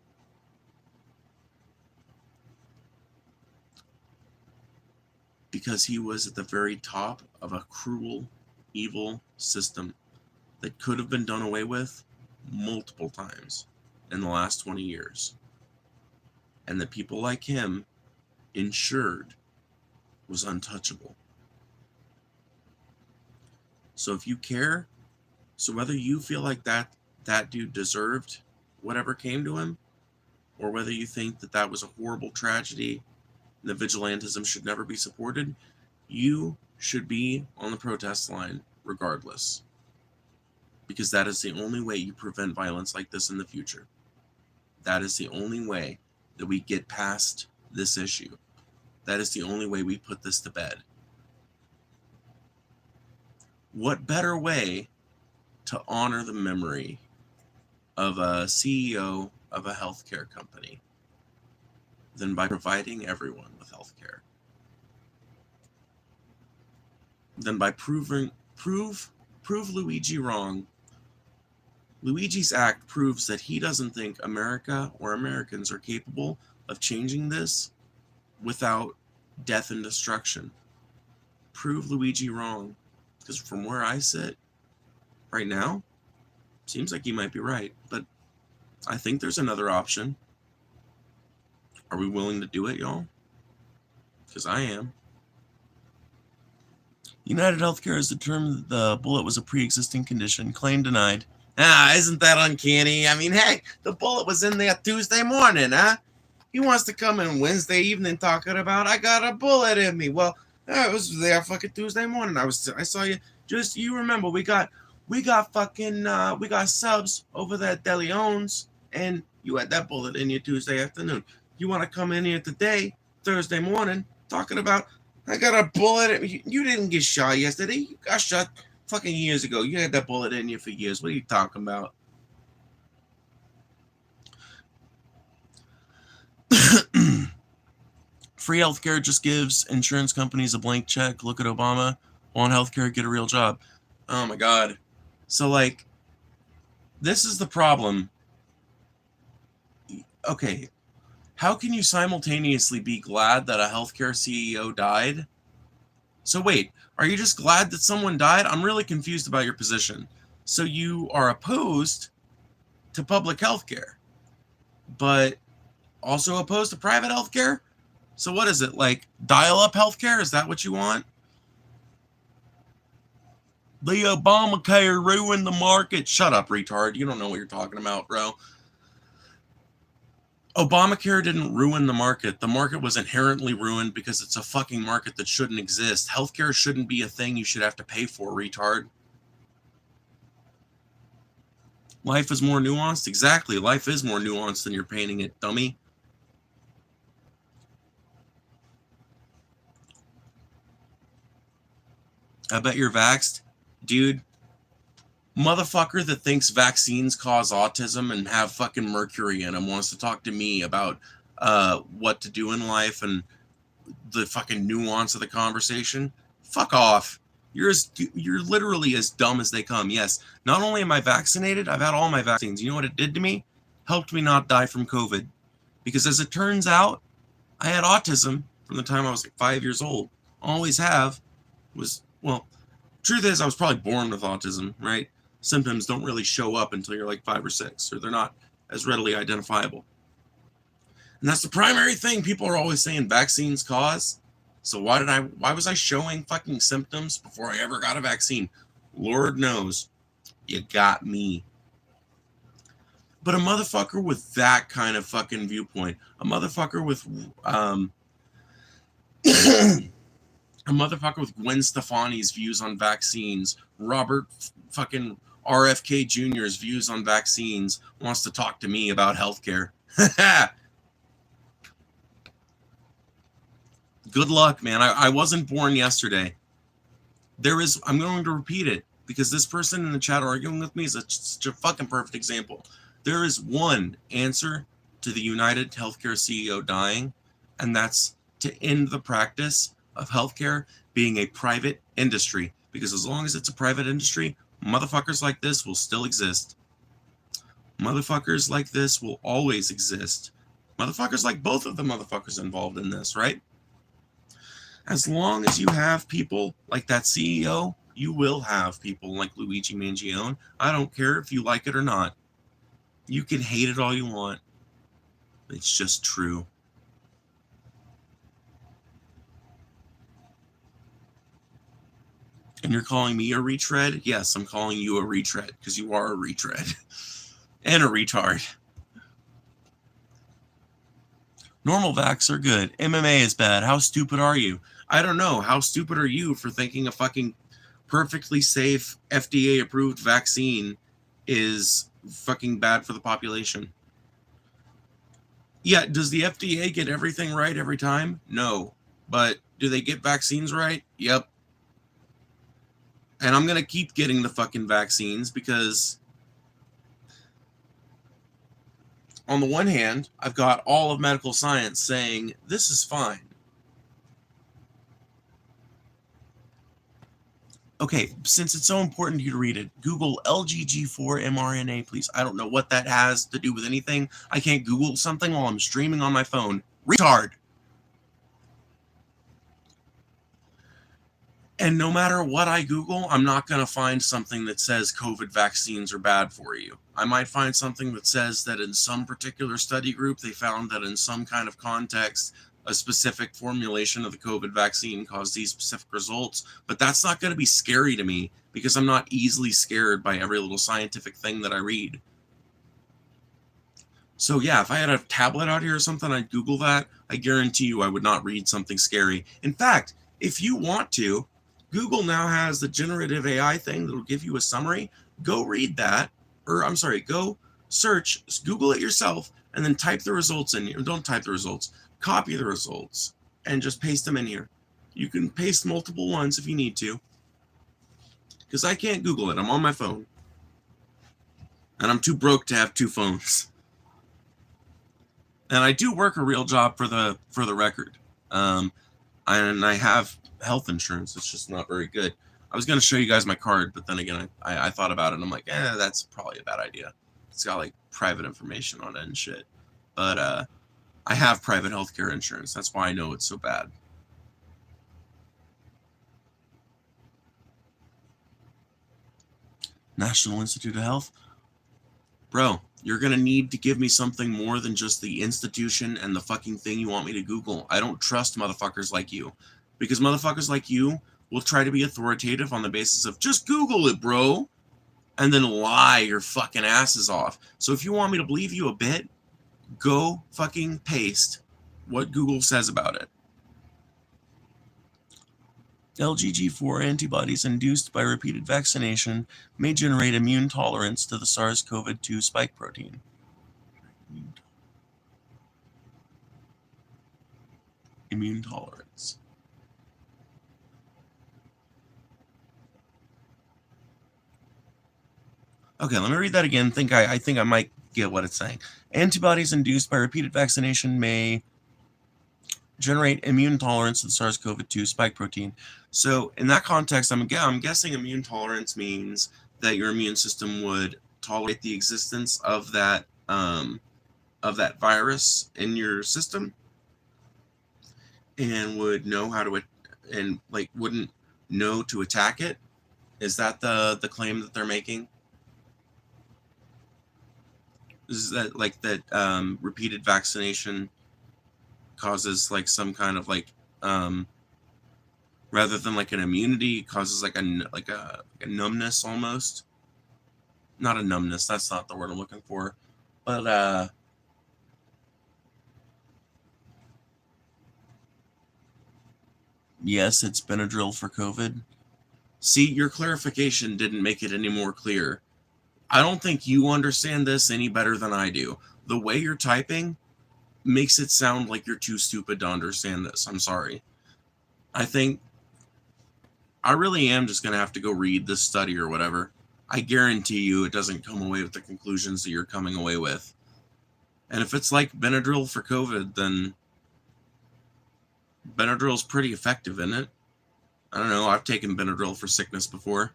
because he was at the very top of a cruel, evil system that could have been done away with multiple times in the last 20 years. And the people like him ensured was untouchable. So if you care, so whether you feel like that dude deserved whatever came to him, or whether you think that was a horrible tragedy and the vigilantism should never be supported, you should be on the protest line regardless. Because that is the only way you prevent violence like this in the future. That is the only way that we get past this issue. That is the only way we put this to bed. What better way to honor the memory of a CEO of a healthcare company than by providing everyone with healthcare? Than by prove Luigi wrong. Luigi's act proves that he doesn't think America or Americans are capable of changing this without death and destruction. Prove Luigi wrong. Because from where I sit right now, seems like he might be right. But I think there's another option. Are we willing to do it, y'all? Because I am. United Healthcare has determined the bullet was a pre-existing condition. Claim denied. Isn't that uncanny? I mean, hey, the bullet was in there Tuesday morning, huh? He wants to come in Wednesday evening talking about, I got a bullet in me. Well, it was there fucking Tuesday morning. I saw you. Just, you remember, we got subs over there at DeLeon's, and you had that bullet in you Tuesday afternoon. You want to come in here today, Thursday morning, talking about, I got a bullet. You didn't get shot yesterday. You got shot fucking years ago. You had that bullet in you for years. What are you talking about? Free healthcare just gives insurance companies a blank check. Look at Obama. Want healthcare, get a real job. Oh my God. So, like, this is the problem. Okay. How can you simultaneously be glad that a healthcare CEO died? So wait, are you just glad that someone died? I'm really confused about your position. So you are opposed to public healthcare, but also opposed to private healthcare? So what is it, like dial-up healthcare? Is that what you want? The Obamacare ruined the market. Shut up, retard. You don't know what you're talking about, bro. Obamacare didn't ruin the market. The market was inherently ruined because it's a fucking market that shouldn't exist. Healthcare shouldn't be a thing you should have to pay for, retard. Life is more nuanced? Exactly. Life is more nuanced than you're painting it, dummy. I bet you're vaxxed. Dude, motherfucker that thinks vaccines cause autism and have fucking mercury in them wants to talk to me about what to do in life and the fucking nuance of the conversation. Fuck off. You're literally as dumb as they come. Yes, not only am I vaccinated, I've had all my vaccines. You know what it did to me? Helped me not die from COVID. Because as it turns out, I had autism from the time I was like 5 years old. Always have. Well, truth is I was probably born with autism, right? Symptoms don't really show up until you're like 5 or 6, or they're not as readily identifiable. And that's the primary thing people are always saying vaccines cause. So why was I showing fucking symptoms before I ever got a vaccine? Lord knows. You got me. But a motherfucker with that kind of fucking viewpoint, a motherfucker with a motherfucker with Gwen Stefani's views on vaccines, Robert fucking RFK Jr.'s views on vaccines, wants to talk to me about healthcare. Good luck, man. I wasn't born yesterday. I'm going to repeat it because this person in the chat arguing with me is such a fucking perfect example. There is one answer to the United Healthcare CEO dying, and that's to end the practice of healthcare being a private industry. Because as long as it's a private industry, motherfuckers like this will still exist. Motherfuckers like this will always exist. Motherfuckers like both of the motherfuckers involved in this, right? As long as you have people like that CEO, you will have people like Luigi Mangione. I don't care if you like it or not. You can hate it all you want. It's just true. And you're calling me a retread? Yes, I'm calling you a retread because you are a retread and a retard. Normal vax are good. MMA is bad. How stupid are you? I don't know. How stupid are you for thinking a fucking perfectly safe FDA approved vaccine is fucking bad for the population? Yeah, does the FDA get everything right every time? No. But do they get vaccines right? Yep. And I'm going to keep getting the fucking vaccines because on the one hand, I've got all of medical science saying this is fine. Okay, since it's so important to you to read it, Google LGG4 mRNA, please. I don't know what that has to do with anything. I can't Google something while I'm streaming on my phone. Retard! And no matter what I Google, I'm not going to find something that says COVID vaccines are bad for you. I might find something that says that in some particular study group, they found that in some kind of context, a specific formulation of the COVID vaccine caused these specific results. But that's not going to be scary to me because I'm not easily scared by every little scientific thing that I read. So yeah, if I had a tablet out here or something, I'd Google that. I guarantee you I would not read something scary. In fact, if you want to, Google now has the generative AI thing that will give you a summary. Go read that, or I'm sorry, go search, Google it yourself, and then type the results in here. Don't type the results, copy the results, and just paste them in here. You can paste multiple ones if you need to, because I can't Google it. I'm on my phone, and I'm too broke to have two phones. And I do work a real job for the record, and I have health insurance. It's just not very good. I was going to show you guys my card, but then again, I thought about it and I'm like, that's probably a bad idea. It's got like private information on it and shit. But I have private healthcare insurance. That's why I know it's so bad. National Institute of Health? Bro, you're going to need to give me something more than just the institution and the fucking thing you want me to Google. I don't trust motherfuckers like you. Because motherfuckers like you will try to be authoritative on the basis of just Google it, bro. And then lie your fucking asses off. So if you want me to believe you a bit, go fucking paste what Google says about it. LGG4 antibodies induced by repeated vaccination may generate immune tolerance to the SARS-CoV-2 spike protein. Immune tolerance. Okay, let me read that again. I think I might get what it's saying. Antibodies induced by repeated vaccination may generate immune tolerance to the SARS-CoV-2 spike protein. So in that context, I'm guessing immune tolerance means that your immune system would tolerate the existence of that virus in your system, and would know how to, and like wouldn't know to attack it. Is that the claim that they're making? Is that like that repeated vaccination causes like some kind of like rather than like an immunity, causes like a numbness almost? Not a numbness, that's not the word I'm looking for, but yes, it's Benadryl for COVID. See, your clarification didn't make it any more clear. I don't think you understand this any better than I do. The way you're typing makes it sound like you're too stupid to understand this. I'm sorry. I think I really am just going to have to go read this study or whatever. I guarantee you it doesn't come away with the conclusions that you're coming away with. And if it's like Benadryl for COVID, then Benadryl's pretty effective, isn't it? I don't know. I've taken Benadryl for sickness before.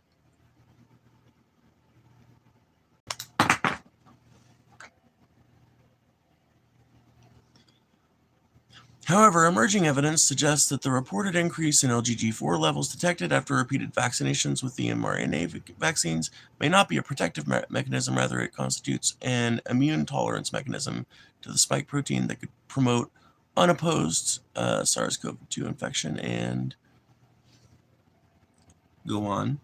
However, emerging evidence suggests that the reported increase in LGG4 levels detected after repeated vaccinations with the mRNA vaccines may not be a protective mechanism. Rather, it constitutes an immune tolerance mechanism to the spike protein that could promote unopposed SARS-CoV-2 infection and go on.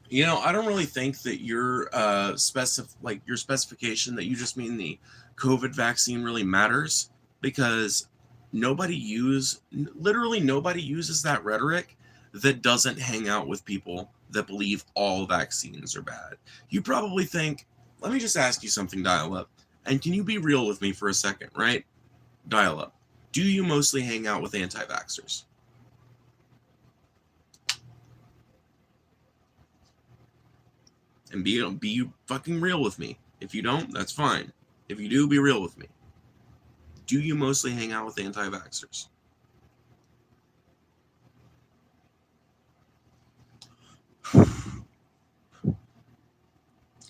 You know, I don't really think that your your specification that you just mean the COVID vaccine really matters, because literally nobody uses that rhetoric that doesn't hang out with people that believe all vaccines are bad. You probably think, let me just ask you something, Dial Up, and can you be real with me for a second, right? Dial Up. Do you mostly hang out with anti-vaxxers? And be fucking real with me. If you don't, that's fine. If you do, be real with me. Do you mostly hang out with anti-vaxxers?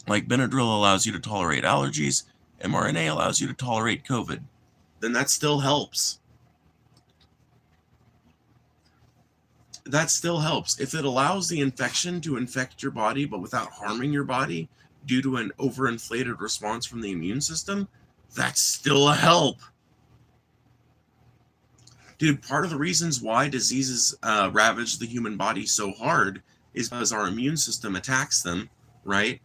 Like Benadryl allows you to tolerate allergies, mRNA allows you to tolerate COVID. Then that still helps. That still helps. If it allows the infection to infect your body but without harming your body due to an overinflated response from the immune system, that's still a help. Dude, part of the reasons why diseases ravage the human body so hard is because our immune system attacks them, right?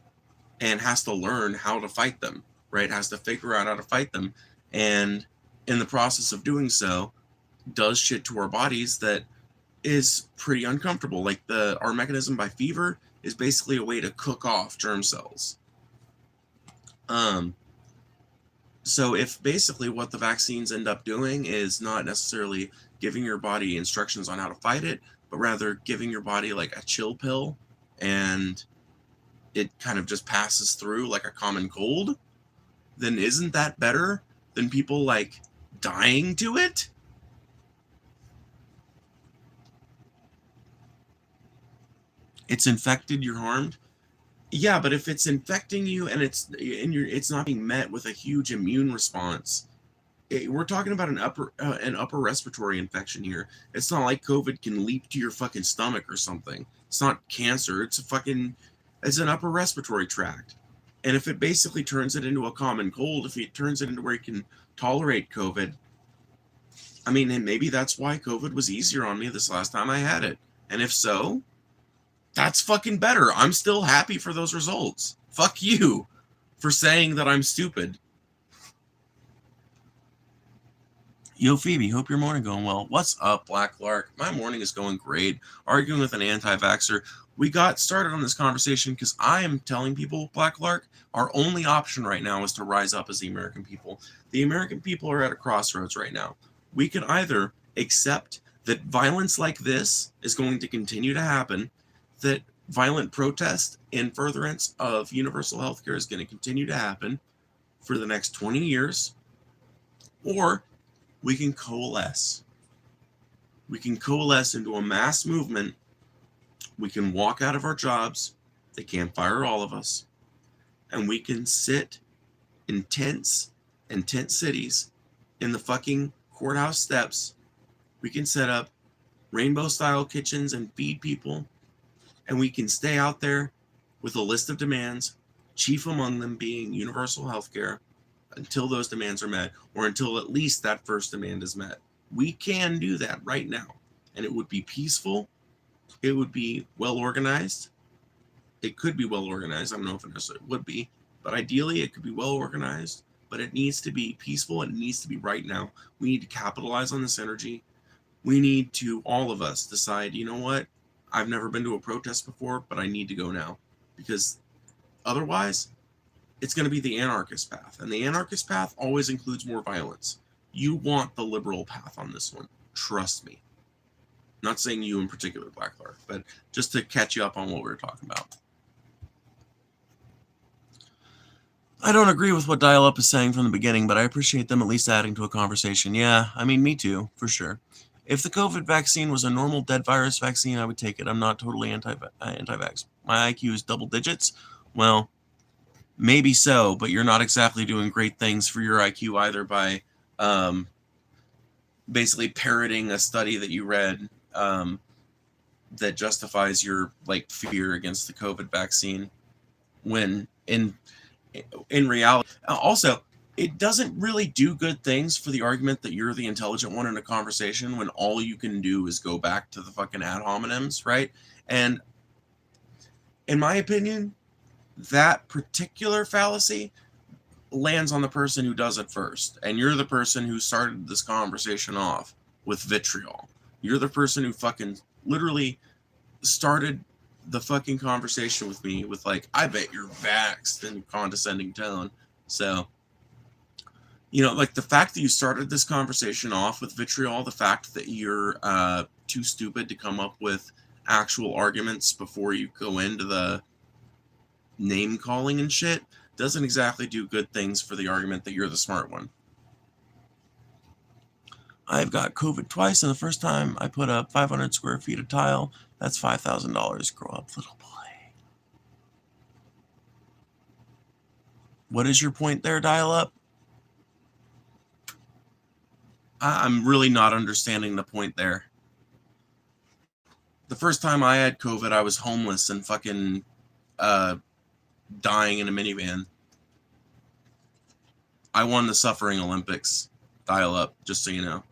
And has to learn how to fight them, right? Has to figure out how to fight them. And in the process of doing so, does shit to our bodies that is pretty uncomfortable. Like our mechanism by fever is basically a way to cook off germ cells. So if basically what the vaccines end up doing is not necessarily giving your body instructions on how to fight it, but rather giving your body like a chill pill, and it kind of just passes through like a common cold, then isn't that better than people like dying to it? it's infected, you're harmed. Yeah, but if it's infecting you and it's not being met with a huge immune response, we're talking about an upper respiratory infection here. It's not like COVID can leap to your fucking stomach or something. It's not cancer. It's an upper respiratory tract. And if it basically turns it into a common cold, if it turns it into where you can tolerate COVID, I mean, and maybe that's why COVID was easier on me this last time I had it. And if so, that's fucking better. I'm still happy for those results. Fuck you for saying that I'm stupid. Yo, Phoebe, hope your morning going well. What's up, Black Lark? My morning is going great. Arguing with an anti-vaxxer. We got started on this conversation because I am telling people, Black Lark, our only option right now is to rise up as the American people. The American people are at a crossroads right now. We can either accept that violence like this is going to continue to happen, that violent protest in furtherance of universal health care is going to continue to happen for the next 20 years, or we can coalesce. We can coalesce into a mass movement. We can walk out of our jobs. They can't fire all of us. And we can sit in tent cities in the fucking courthouse steps. We can set up rainbow-style kitchens and feed people. And we can stay out there with a list of demands, chief among them being universal health care, until those demands are met, or until at least that first demand is met. We can do that right now. And it would be peaceful. It would be well organized. It could be well organized. I don't know if it necessarily would be, but ideally it could be well organized. But it needs to be peaceful and it needs to be right now. We need to capitalize on this energy. We need to, all of us, decide, you know what? I've never been to a protest before, but I need to go now. Because otherwise, it's going to be the anarchist path. And the anarchist path always includes more violence. You want the liberal path on this one. Trust me. Not saying you in particular, Black Lark, but just to catch you up on what we were talking about. I don't agree with what Dial Up is saying from the beginning, but I appreciate them at least adding to a conversation. Yeah, I mean, me too, for sure. If the COVID vaccine was a normal dead virus vaccine, I would take it. I'm not totally anti-vax. My IQ is double digits. Well, maybe so, but you're not exactly doing great things for your IQ either by basically parroting a study that you read that justifies your fear against the COVID vaccine, when in reality, also, it doesn't really do good things for the argument that you're the intelligent one in a conversation when all you can do is go back to the fucking ad hominems, right? And in my opinion, that particular fallacy lands on the person who does it first. And you're the person who started this conversation off with vitriol. You're the person who fucking literally started the fucking conversation with me with I bet you're vaxxed in a condescending tone. So, the fact that you started this conversation off with vitriol, the fact that you're too stupid to come up with actual arguments before you go into the name calling and shit, doesn't exactly do good things for the argument that you're the smart one. I've got COVID twice, and the first time I put up 500 square feet of tile. That's $5,000. Grow up, little boy. What is your point there, Dial Up? I'm really not understanding the point there. The first time I had COVID, I was homeless and fucking dying in a minivan. I won the Suffering Olympics. Dial Up, just so you know.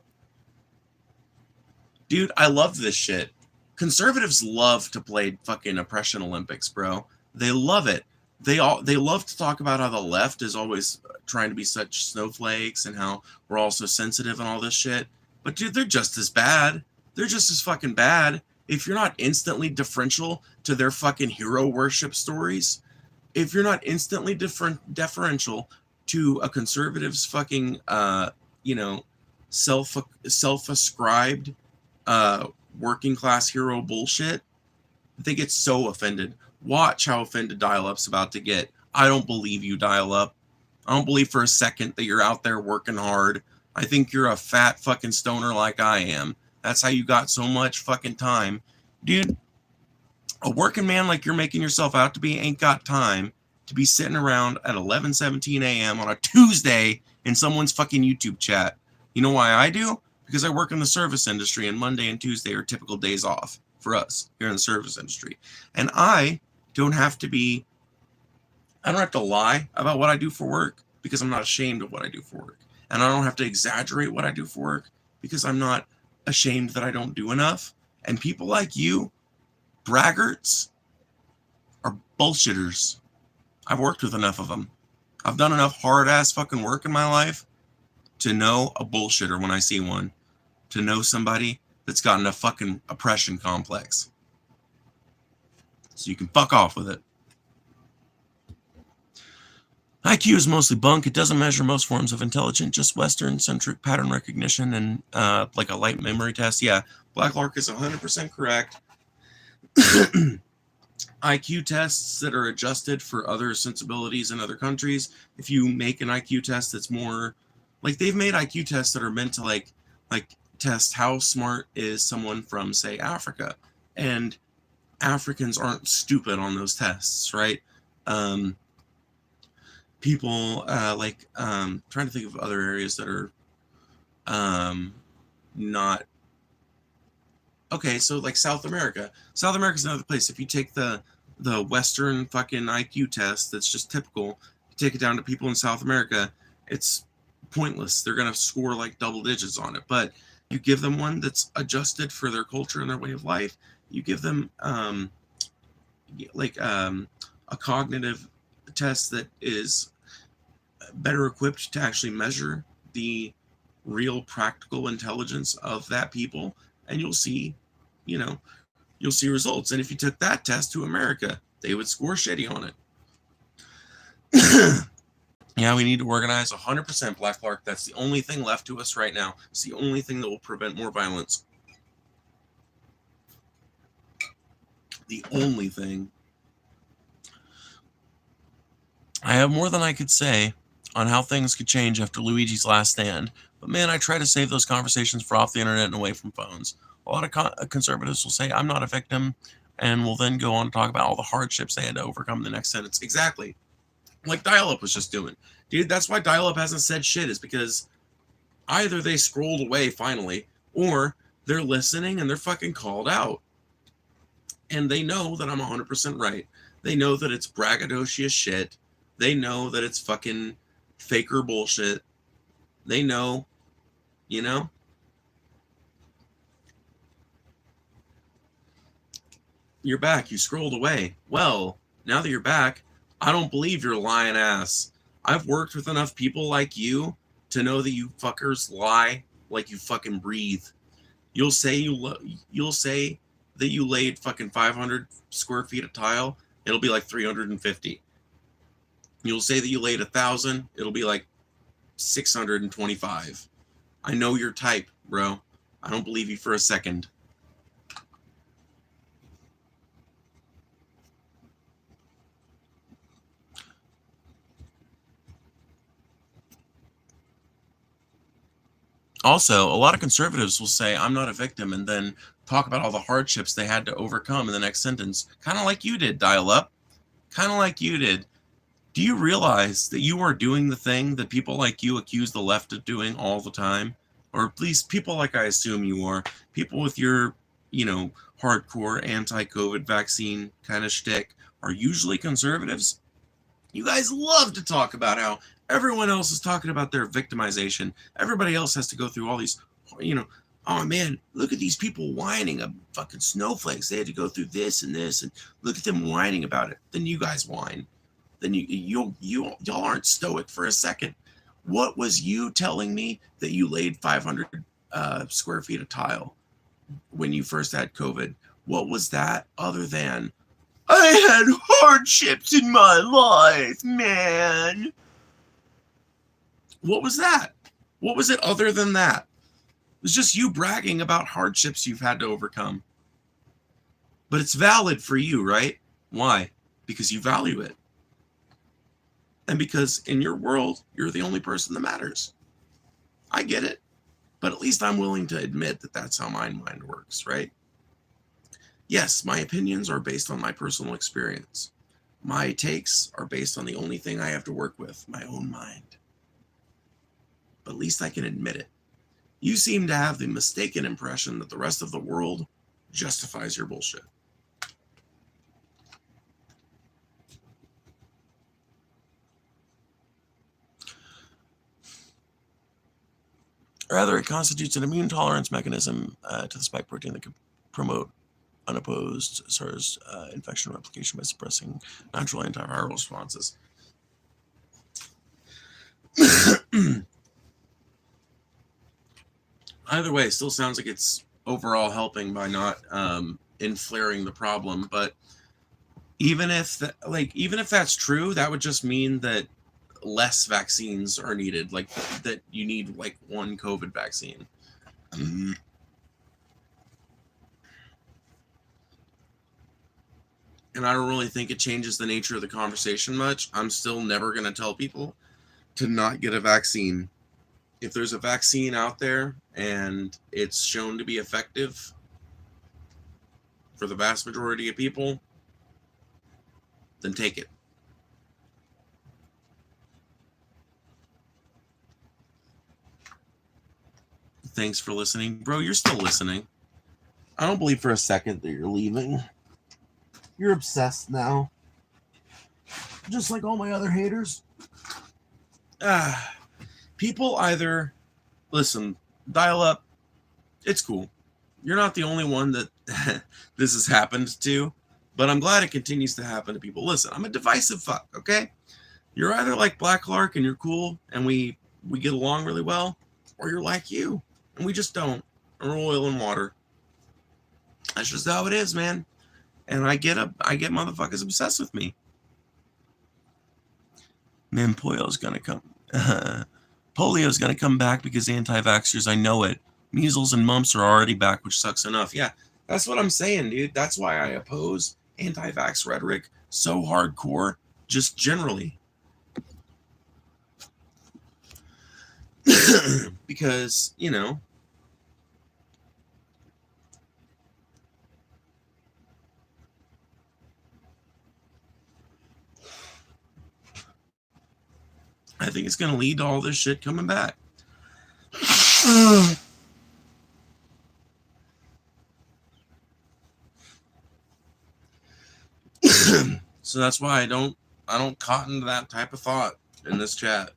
Dude, I love this shit. Conservatives love to play fucking oppression Olympics, bro. They love it. They love to talk about how the left is always trying to be such snowflakes and how we're all so sensitive and all this shit. But dude, they're just as bad. They're just as fucking bad. If you're not instantly deferential to their fucking hero worship stories, if you're not instantly deferential to a conservative's fucking self-ascribed working class hero bullshit, they get so offended. Watch how offended Dial Up's about to get. I don't believe you, Dial Up. I don't believe for a second that you're out there working hard. I think you're a fat fucking stoner like I am. That's how you got so much fucking time. Dude, A working man like you're making yourself out to be ain't got time to be sitting around at 11:17 a.m. on a Tuesday in someone's fucking YouTube chat. You know why I do? Because I work in the service industry, and Monday and Tuesday are typical days off for us here in the service industry. And I don't have to lie about what I do for work because I'm not ashamed of what I do for work. And I don't have to exaggerate what I do for work because I'm not ashamed that I don't do enough. And people like you, braggarts, are bullshitters. I've worked with enough of them. I've done enough hard-ass fucking work in my life to know a bullshitter when I see one. To know somebody that's gotten a fucking oppression complex. So you can fuck off with it. IQ is mostly bunk. It doesn't measure most forms of intelligence, just Western-centric pattern recognition and like a light memory test. Yeah, Blacklark is 100% correct. IQ tests that are adjusted for other sensibilities in other countries. If you make an IQ test that's more like they've made IQ tests that are meant to like test how smart is someone from, say, Africa, and Africans aren't stupid on those tests, right? People trying to think of other areas that are not okay. So like South America is another place. If you take the Western fucking IQ test that's just typical, you take it down to people in South America, it's pointless. They're gonna score like double digits on it. But you give them one that's adjusted for their culture and their way of life. You give them a cognitive test that is better equipped to actually measure the real practical intelligence of that people, and you'll see results. And if you took that test to America, they would score shitty on it. Yeah, we need to organize 100% Blacklark. That's the only thing left to us right now. It's the only thing that will prevent more violence. The only thing. I have more than I could say on how things could change after Luigi's last stand, but man, I try to save those conversations for off the internet and away from phones. A lot of conservatives will say, I'm not a victim, and will then go on to talk about all the hardships they had to overcome in the next sentence. Exactly. Like Dial-Up was just doing. Dude, that's why Dial-Up hasn't said shit, is because either they scrolled away finally, or they're listening and they're fucking called out. And they know that I'm 100% right. They know that it's braggadocious shit. They know that it's fucking faker bullshit. They know, You're back. You scrolled away. Well, now that you're back, I don't believe your lying ass. I've worked with enough people like you to know that you fuckers lie like you fucking breathe. You'll say that you laid fucking 500 square feet of tile. It'll be like 350. You'll say that you laid 1,000. It'll be like 625. I know your type, bro. I don't believe you for a second. Also, a lot of conservatives will say, I'm not a victim, and then talk about all the hardships they had to overcome in the next sentence. Kind of like you did, Dial-Up. Kind of like you did. Do you realize that you are doing the thing that people like you accuse the left of doing all the time? Or at least people like I assume you are. People with your, hardcore anti-COVID vaccine kind of shtick are usually conservatives. You guys love to talk about how everyone else is talking about their victimization. Everybody else has to go through all these, oh man, look at these people whining about fucking snowflakes. They had to go through this, and look at them whining about it. Then you guys whine. Then y'all aren't stoic for a second. What was you telling me that you laid 500 square feet of tile when you first had COVID? What was that other than, I had hardships in my life, man? What was that? What was it other than that? It was just you bragging about hardships you've had to overcome. But it's valid for you, right? Why? Because you value it. And because in your world, you're the only person that matters. I get it. But at least I'm willing to admit that that's how my mind works, right? Yes, my opinions are based on my personal experience. My takes are based on the only thing I have to work with, my own mind. But at least I can admit it. You seem to have the mistaken impression that the rest of the world justifies your bullshit. Rather, it constitutes an immune tolerance mechanism to the spike protein that could promote unopposed SARS infection replication by suppressing natural antiviral responses. Either way, it still sounds like it's overall helping by not inflaring the problem. But even if that's true, that would just mean that less vaccines are needed. Like that you need like one COVID vaccine. And I don't really think it changes the nature of the conversation much. I'm still never going to tell people to not get a vaccine. If there's a vaccine out there and it's shown to be effective for the vast majority of people, then take it. Thanks for listening. Bro, you're still listening. I don't believe for a second that you're leaving. You're obsessed now. Just like all my other haters. People either... Listen, dial up. It's cool. You're not the only one that this has happened to, but I'm glad it continues to happen to people. Listen, I'm a divisive fuck, okay? You're either like Black Clark and you're cool and we get along really well, or you're like you and we just don't. And we're oil and water. That's just how it is, man. And I get motherfuckers obsessed with me. Man, polio's gonna come. Polio's gonna come back because anti-vaxxers, I know it. Measles and mumps are already back, which sucks enough. Yeah, that's what I'm saying, dude. That's why I oppose anti-vax rhetoric so hardcore, just generally. Because, you know, I think it's going to lead to all this shit coming back. So that's why I don't cotton to that type of thought in this chat.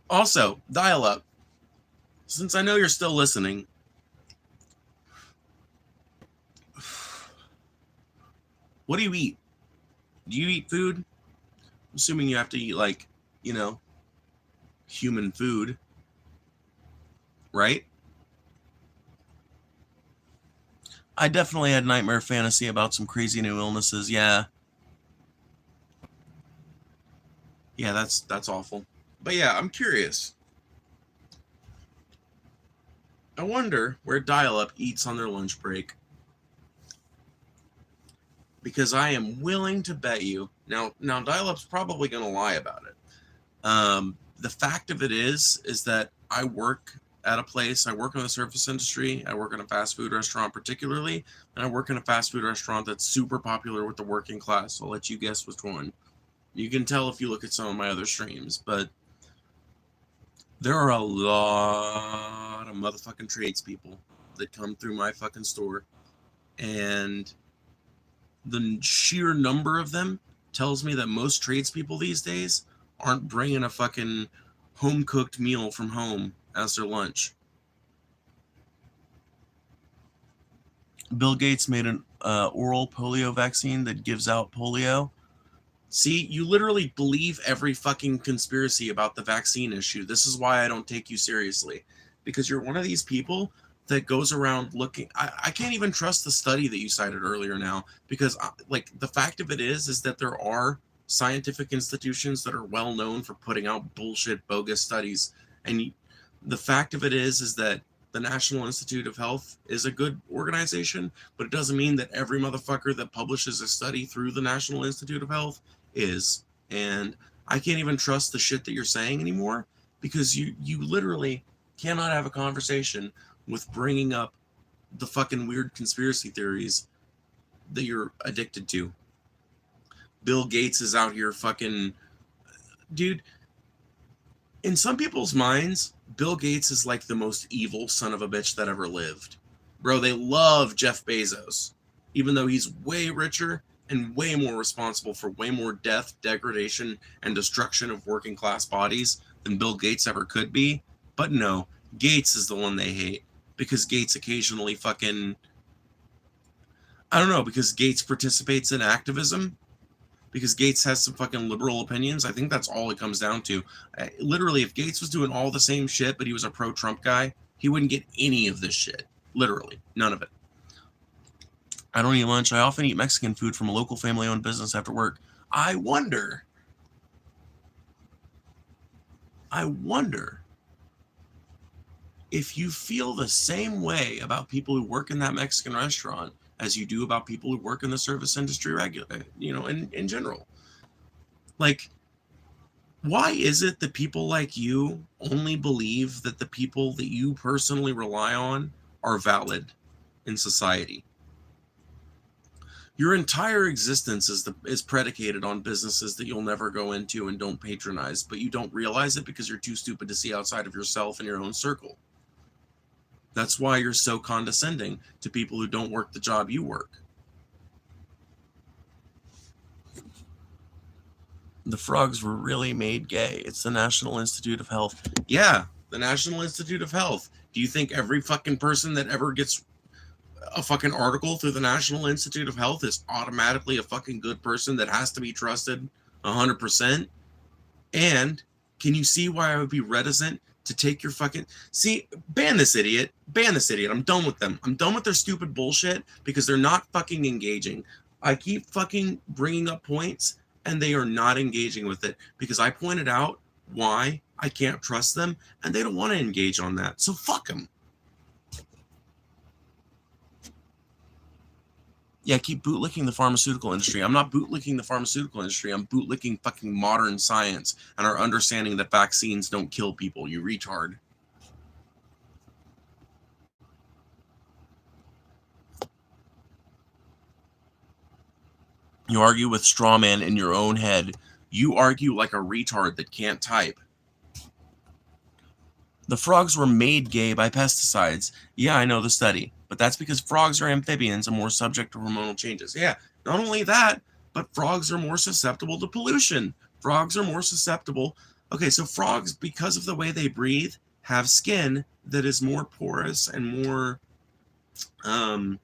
Also, dial up. Since I know you're still listening, what do you eat? Do you eat food? I'm assuming you have to eat, like, you know, human food, right? I definitely had nightmare fantasy about some crazy new illnesses. Yeah. Yeah, that's awful. But yeah, I'm curious. I wonder where Dial-Up eats on their lunch break. Because I am willing to bet you. Now Dial-Up's probably going to lie about it. The fact of it is that I work at a place. I work in the service industry. I work in a fast food restaurant particularly. And I work in a fast food restaurant that's super popular with the working class. I'll let you guess which one. You can tell if you look at some of my other streams. But there are a lot of motherfucking tradespeople that come through my fucking store. And the sheer number of them tells me that most tradespeople these days aren't bringing a fucking home-cooked meal from home as their lunch. Bill Gates made an oral polio vaccine that gives out polio. See, you literally believe every fucking conspiracy about the vaccine issue. This is why I don't take you seriously. Because you're one of these people that goes around looking... I can't even trust the study that you cited earlier now. Because, like, the fact of it is that there are scientific institutions that are well known for putting out bullshit, bogus studies. And the fact of it is that the National Institute of Health is a good organization, but it doesn't mean that every motherfucker that publishes a study through the National Institute of Health is. And I can't even trust the shit that you're saying anymore, because you literally cannot have a conversation with bringing up the fucking weird conspiracy theories that you're addicted to. Bill Gates is out here fucking... Dude, in some people's minds, Bill Gates is like the most evil son of a bitch that ever lived. Bro, they love Jeff Bezos, even though he's way richer and way more responsible for way more death, degradation, and destruction of working class bodies than Bill Gates ever could be. But no, Gates is the one they hate, because Gates occasionally fucking... I don't know, because Gates participates in activism, because Gates has some fucking liberal opinions. I think that's all it comes down to. Literally, if Gates was doing all the same shit, but he was a pro-Trump guy, he wouldn't get any of this shit. Literally, none of it. I don't eat lunch. I often eat Mexican food from a local family-owned business after work. I wonder if you feel the same way about people who work in that Mexican restaurant as you do about people who work in the service industry in general. Like, why is it that people like you only believe that the people that you personally rely on are valid in society? Your entire existence is predicated on businesses that you'll never go into and don't patronize, but you don't realize it because you're too stupid to see outside of yourself and your own circle. That's why you're so condescending to people who don't work the job you work. The frogs were really made gay. It's the National Institute of Health. Yeah, the National Institute of Health. Do you think every fucking person that ever gets a fucking article through the National Institute of Health is automatically a fucking good person that has to be trusted 100%? And can you see why I would be reticent to take your fucking... See, ban this idiot. Ban this idiot. I'm done with them. I'm done with their stupid bullshit because they're not fucking engaging. I keep fucking bringing up points and they are not engaging with it because I pointed out why I can't trust them and they don't want to engage on that. So fuck them. Yeah, keep bootlicking the pharmaceutical industry. I'm not bootlicking the pharmaceutical industry. I'm bootlicking fucking modern science and our understanding that vaccines don't kill people, you retard. You argue with straw man in your own head. You argue like a retard that can't type. The frogs were made gay by pesticides. Yeah, I know the study. But that's because frogs are amphibians and more subject to hormonal changes. Yeah, not only that, but frogs are more susceptible to pollution. Frogs are more susceptible. Okay, so frogs, because of the way they breathe, have skin that is more porous and more, I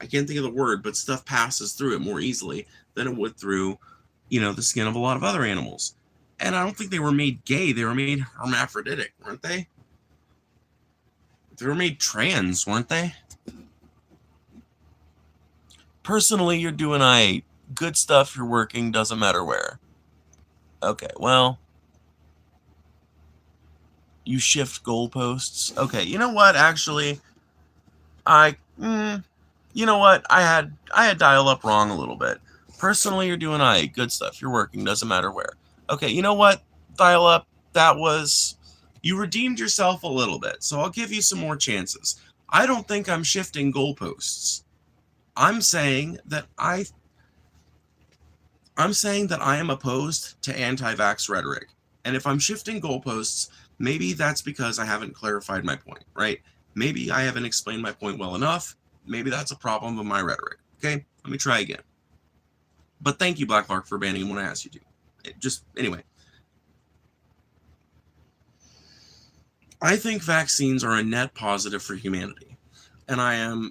can't think of the word, but stuff passes through it more easily than it would through, the skin of a lot of other animals. And I don't think they were made gay. They were made hermaphroditic, weren't they? They were made trans, weren't they? Personally, you're doing aight. Good stuff, you're working, doesn't matter where. Okay, well, you shift goalposts. Okay, you know what, actually, I had dial up wrong a little bit. Personally, you're doing aight. Good stuff, you're working, doesn't matter where. Okay, you know what, dial up, you redeemed yourself a little bit, so I'll give you some more chances. I don't think I'm shifting goalposts. I'm saying that I am opposed to anti-vax rhetoric. And if I'm shifting goalposts, maybe that's because I haven't clarified my point, right? Maybe I haven't explained my point well enough. Maybe that's a problem with my rhetoric. Okay, let me try again. But thank you, Black Lark, for banning him when I asked you to. Anyway. I think vaccines are a net positive for humanity. And I am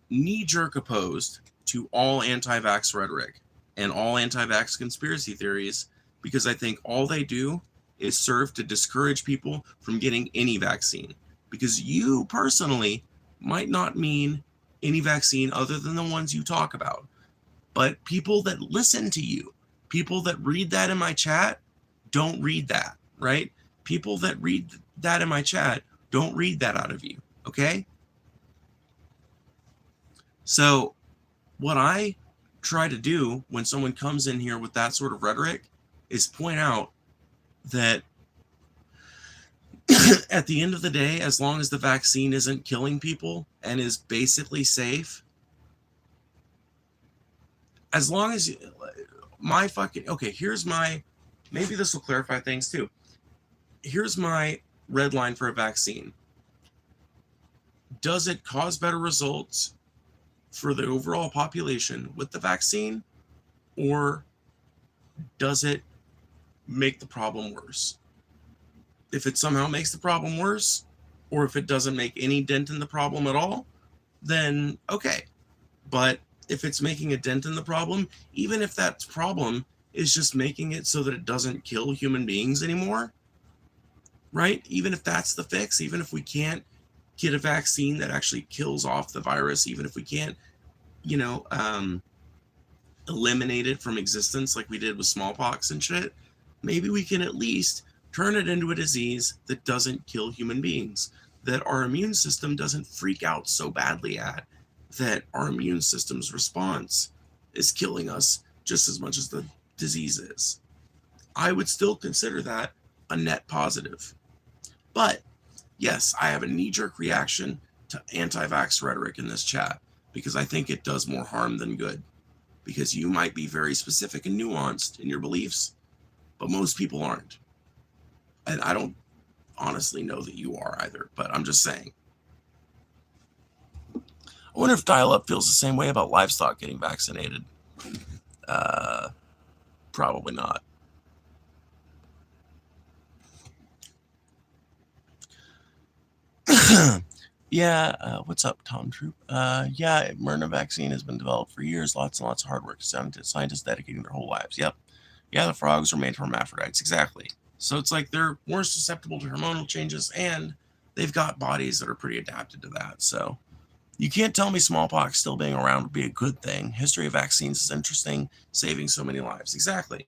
knee-jerk opposed to all anti-vax rhetoric and all anti-vax conspiracy theories because I think all they do is serve to discourage people from getting any vaccine. Because you personally might not mean any vaccine other than the ones you talk about. But people that listen to you, people that read that in my chat, don't read that, right? People that read that in my chat don't read that out of you, Okay? So what I try to do when someone comes in here with that sort of rhetoric is point out that at the end of the day, as long as the vaccine isn't killing people and is basically safe, as long as my fucking, okay, here's my, maybe this will clarify things too. Here's my red line for a vaccine. Does it cause better results for the overall population with the vaccine, or does it make the problem worse? If it somehow makes the problem worse, or if it doesn't make any dent in the problem at all, then okay. But if it's making a dent in the problem, even if that problem is just making it so that it doesn't kill human beings anymore, right? Even if that's the fix, even if we can't get a vaccine that actually kills off the virus, even if we can't, eliminate it from existence like we did with smallpox and shit, maybe we can at least turn it into a disease that doesn't kill human beings, that our immune system doesn't freak out so badly at, that our immune system's response is killing us just as much as the disease is. I would still consider that a net positive. But yes, I have a knee-jerk reaction to anti-vax rhetoric in this chat because I think it does more harm than good. Because you might be very specific and nuanced in your beliefs, but most people aren't. And I don't honestly know that you are either, but I'm just saying. I wonder if Dial-Up feels the same way about livestock getting vaccinated. Probably not. Yeah, what's up, Tom Troop? Yeah, Myrna vaccine has been developed for years. Lots and lots of hard work. Scientists dedicating their whole lives. Yep. Yeah, the frogs are made from hermaphrodites. Exactly. So it's like they're more susceptible to hormonal changes, and they've got bodies that are pretty adapted to that. So you can't tell me smallpox still being around would be a good thing. History of vaccines is interesting, saving so many lives. Exactly.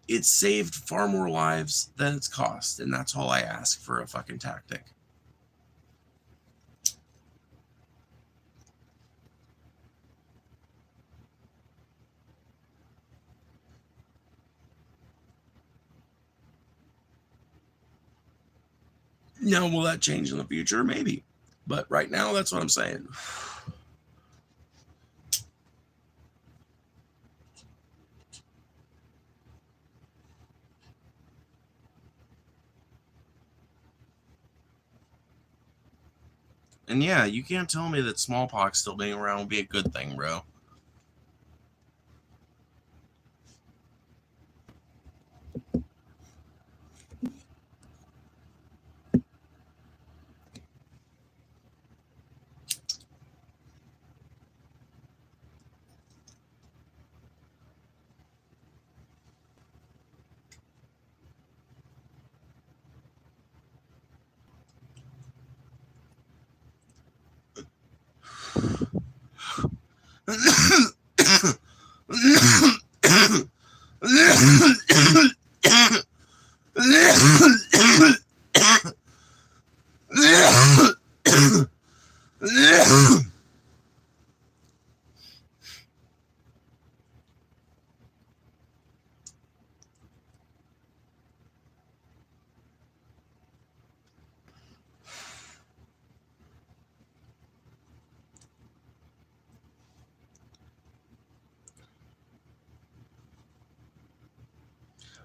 It's saved far more lives than it's cost, and that's all I ask for a fucking tactic. Now, will that change in the future? Maybe. But right now, that's what I'm saying. And yeah, you can't tell me that smallpox still being around would be a good thing, bro.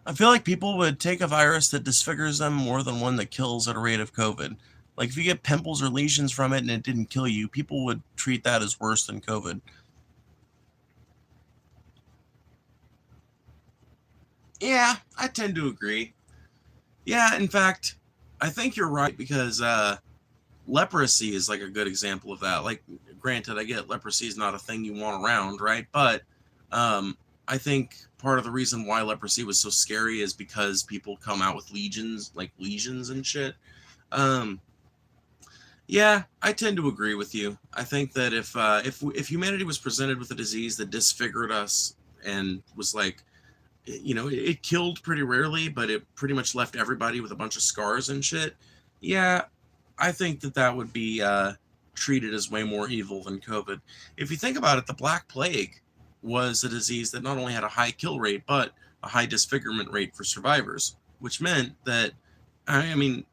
I feel like people would take a virus that disfigures them more than one that kills at a rate of COVID. Like if you get pimples or lesions from it and it didn't kill you, people would treat that as worse than COVID. Yeah, I tend to agree. Yeah, in fact, I think you're right because leprosy is like a good example of that. Like, granted, I get leprosy is not a thing you want around, right? But I think part of the reason why leprosy was so scary is because people come out with lesions and shit. Yeah, I tend to agree with you. I think that if humanity was presented with a disease that disfigured us and was like, it killed pretty rarely, but it pretty much left everybody with a bunch of scars and shit. Yeah, I think that would be treated as way more evil than COVID. If you think about it, the Black Plague was a disease that not only had a high kill rate, but a high disfigurement rate for survivors, which meant that, I mean,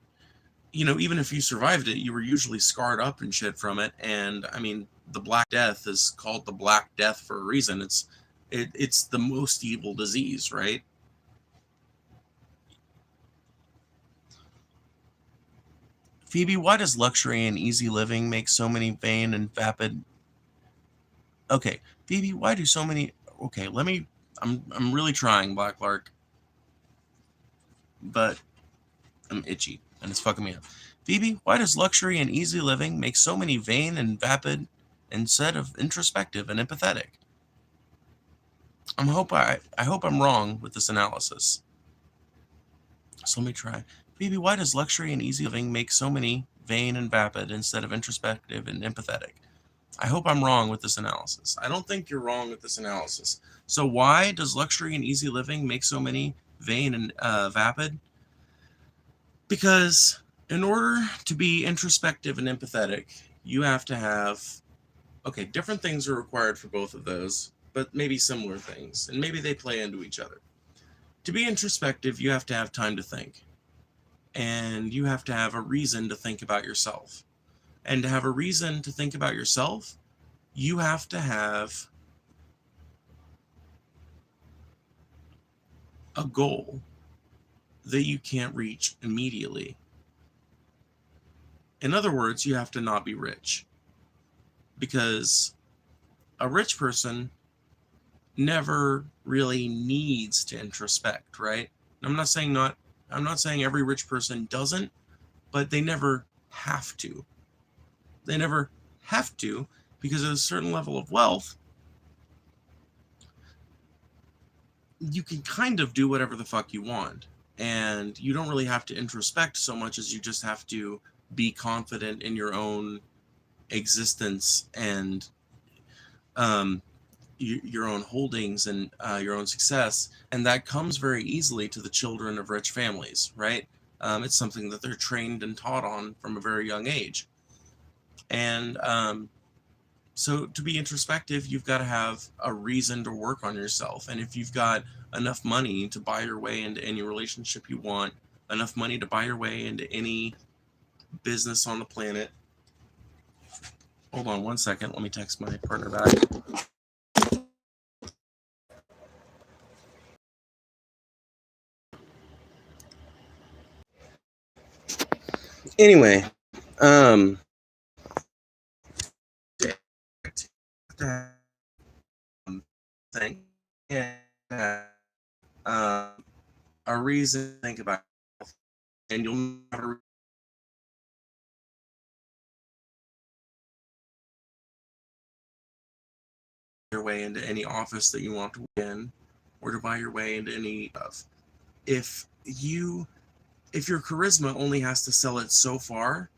even if you survived it, you were usually scarred up and shit from it. And I mean, the Black Death is called the Black Death for a reason. It's the most evil disease, right? Phoebe, why does luxury and easy living make so many vain and vapid? Okay, Phoebe, why do so many? Okay, let me. I'm really trying, Black Lark, but I'm itchy and it's fucking me up. Phoebe, why does luxury and easy living make so many vain and vapid instead of introspective and empathetic? I hope I'm wrong with this analysis. So let me try. Phoebe, why does luxury and easy living make so many vain and vapid instead of introspective and empathetic? I hope I'm wrong with this analysis. I don't think you're wrong with this analysis. So why does luxury and easy living make so many vain and vapid? Because in order to be introspective and empathetic, you have to have, okay, different things are required for both of those, but maybe similar things, and maybe they play into each other. To be introspective, you have to have time to think, and you have to have a reason to think about yourself. And to have a reason to think about yourself, you have to have a goal that you can't reach immediately. In other words, you have to not be rich. Because a rich person never really needs to introspect, right? I'm not saying every rich person doesn't, but they never have to. They never have to, because at a certain level of wealth, you can kind of do whatever the fuck you want. And you don't really have to introspect so much as you just have to be confident in your own existence and your own holdings and your own success. And that comes very easily to the children of rich families, right? It's something that they're trained and taught on from a very young age. And so to be introspective, you've got to have a reason to work on yourself. And if you've got enough money to buy your way into any relationship you want, enough money to buy your way into any business on the planet. Hold on 1 second. Let me text my partner back. Anyway, thing, a reason to think about it, and you'll never your way into any office that you want to win, or to buy your way into any of. If your charisma only has to sell it so far,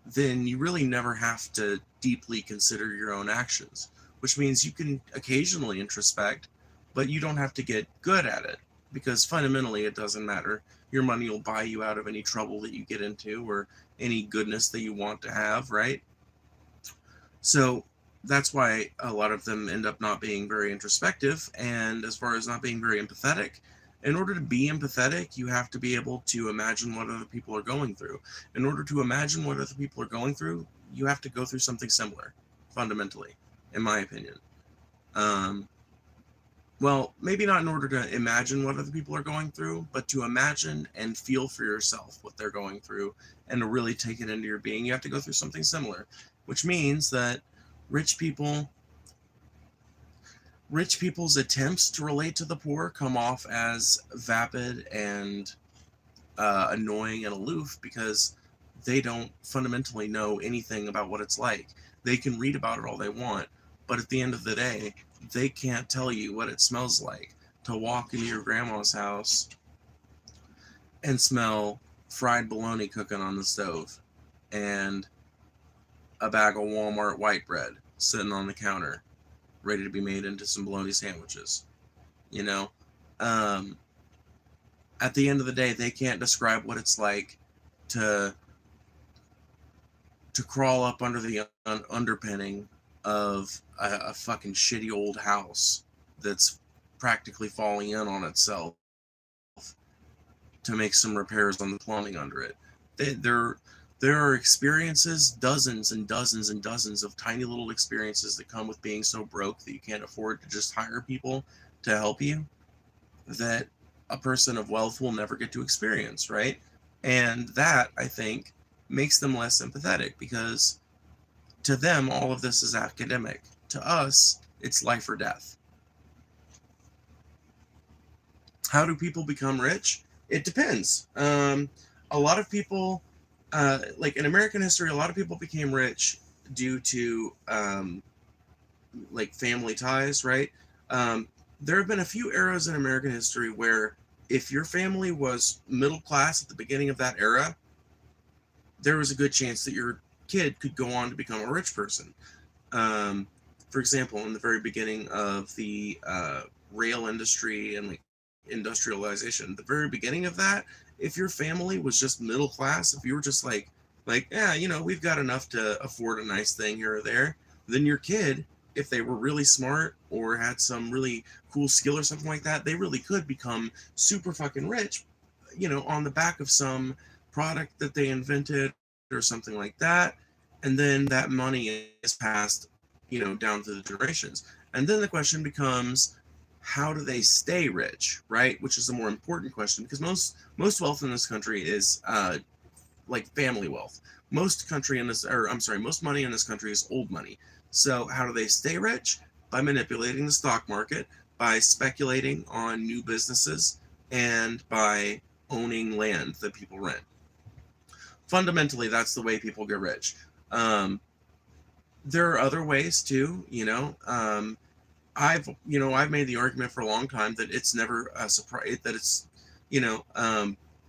then you really never have to deeply consider your own actions, which means you can occasionally introspect, but you don't have to get good at it, because fundamentally it doesn't matter. Your money will buy you out of any trouble that you get into or any goodness that you want to have, right? So that's why a lot of them end up not being very introspective. And as far as not being very empathetic, in order to be empathetic, you have to be able to imagine what other people are going through. In order to imagine what other people are going through, you have to go through something similar, fundamentally, in my opinion. Well, maybe not in order to imagine what other people are going through, but to imagine and feel for yourself what they're going through and to really take it into your being, you have to go through something similar, which means that rich people's attempts to relate to the poor come off as vapid and annoying and aloof, because they don't fundamentally know anything about what it's like. They can read about it all they want, but at the end of the day, they can't tell you what it smells like to walk into your grandma's house and smell fried bologna cooking on the stove and a bag of Walmart white bread sitting on the counter ready to be made into some bologna sandwiches. You know, at the end of the day, they can't describe what it's like to to crawl up under the underpinning of a fucking shitty old house that's practically falling in on itself to make some repairs on the plumbing under it. There are experiences, dozens and dozens and dozens of tiny little experiences that come with being so broke that you can't afford to just hire people to help you, that a person of wealth will never get to experience, right? And that, I think, makes them less sympathetic, because to them, all of this is academic. To us, it's life or death. How do people become rich? It depends. A lot of people, like in American history, a lot of people became rich due to like family ties, right? There have been a few eras in American history where if your family was middle class at the beginning of that era, there was a good chance that your kid could go on to become a rich person. For example, in the very beginning of the rail industry and like industrialization, the very beginning of that, if your family was just middle class, if you were just like, yeah, you know, we've got enough to afford a nice thing here or there, then your kid, if they were really smart or had some really cool skill or something like that, they really could become super fucking rich, you know, on the back of some product that they invented or something like that. And then that money is passed, you know, down through the generations. And then the question becomes, how do they stay rich, right? Which is a more important question, because most wealth in this country is like family wealth. Most money in this country is old money. So how do they stay rich? By manipulating the stock market, by speculating on new businesses, and by owning land that people rent. Fundamentally, that's the way people get rich. There are other ways too, you know. I've made the argument for a long time that it's never a surprise, that it's, you know,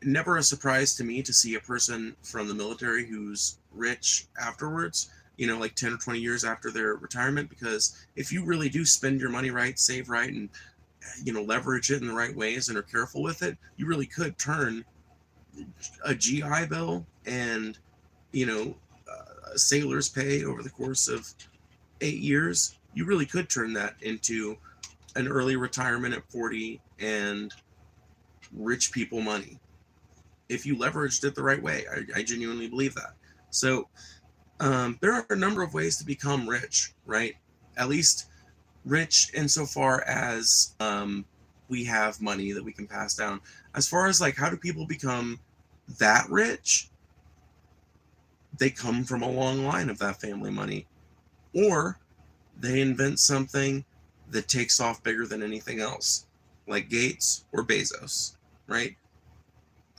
never a surprise to me to see a person from the military who's rich afterwards, you know, like 10 or 20 years after their retirement, because if you really do spend your money right, save right, and, you know, leverage it in the right ways and are careful with it, you really could turn a GI Bill and, you know, a sailor's pay over the course of 8 years. You really could turn that into an early retirement at 40 and rich people money if you leveraged it the right way. I genuinely believe that. So there are a number of ways to become rich, right? At least rich insofar as we have money that we can pass down. As far as like, how do people become that rich? They come from a long line of that family money, or they invent something that takes off bigger than anything else, like Gates or Bezos, right?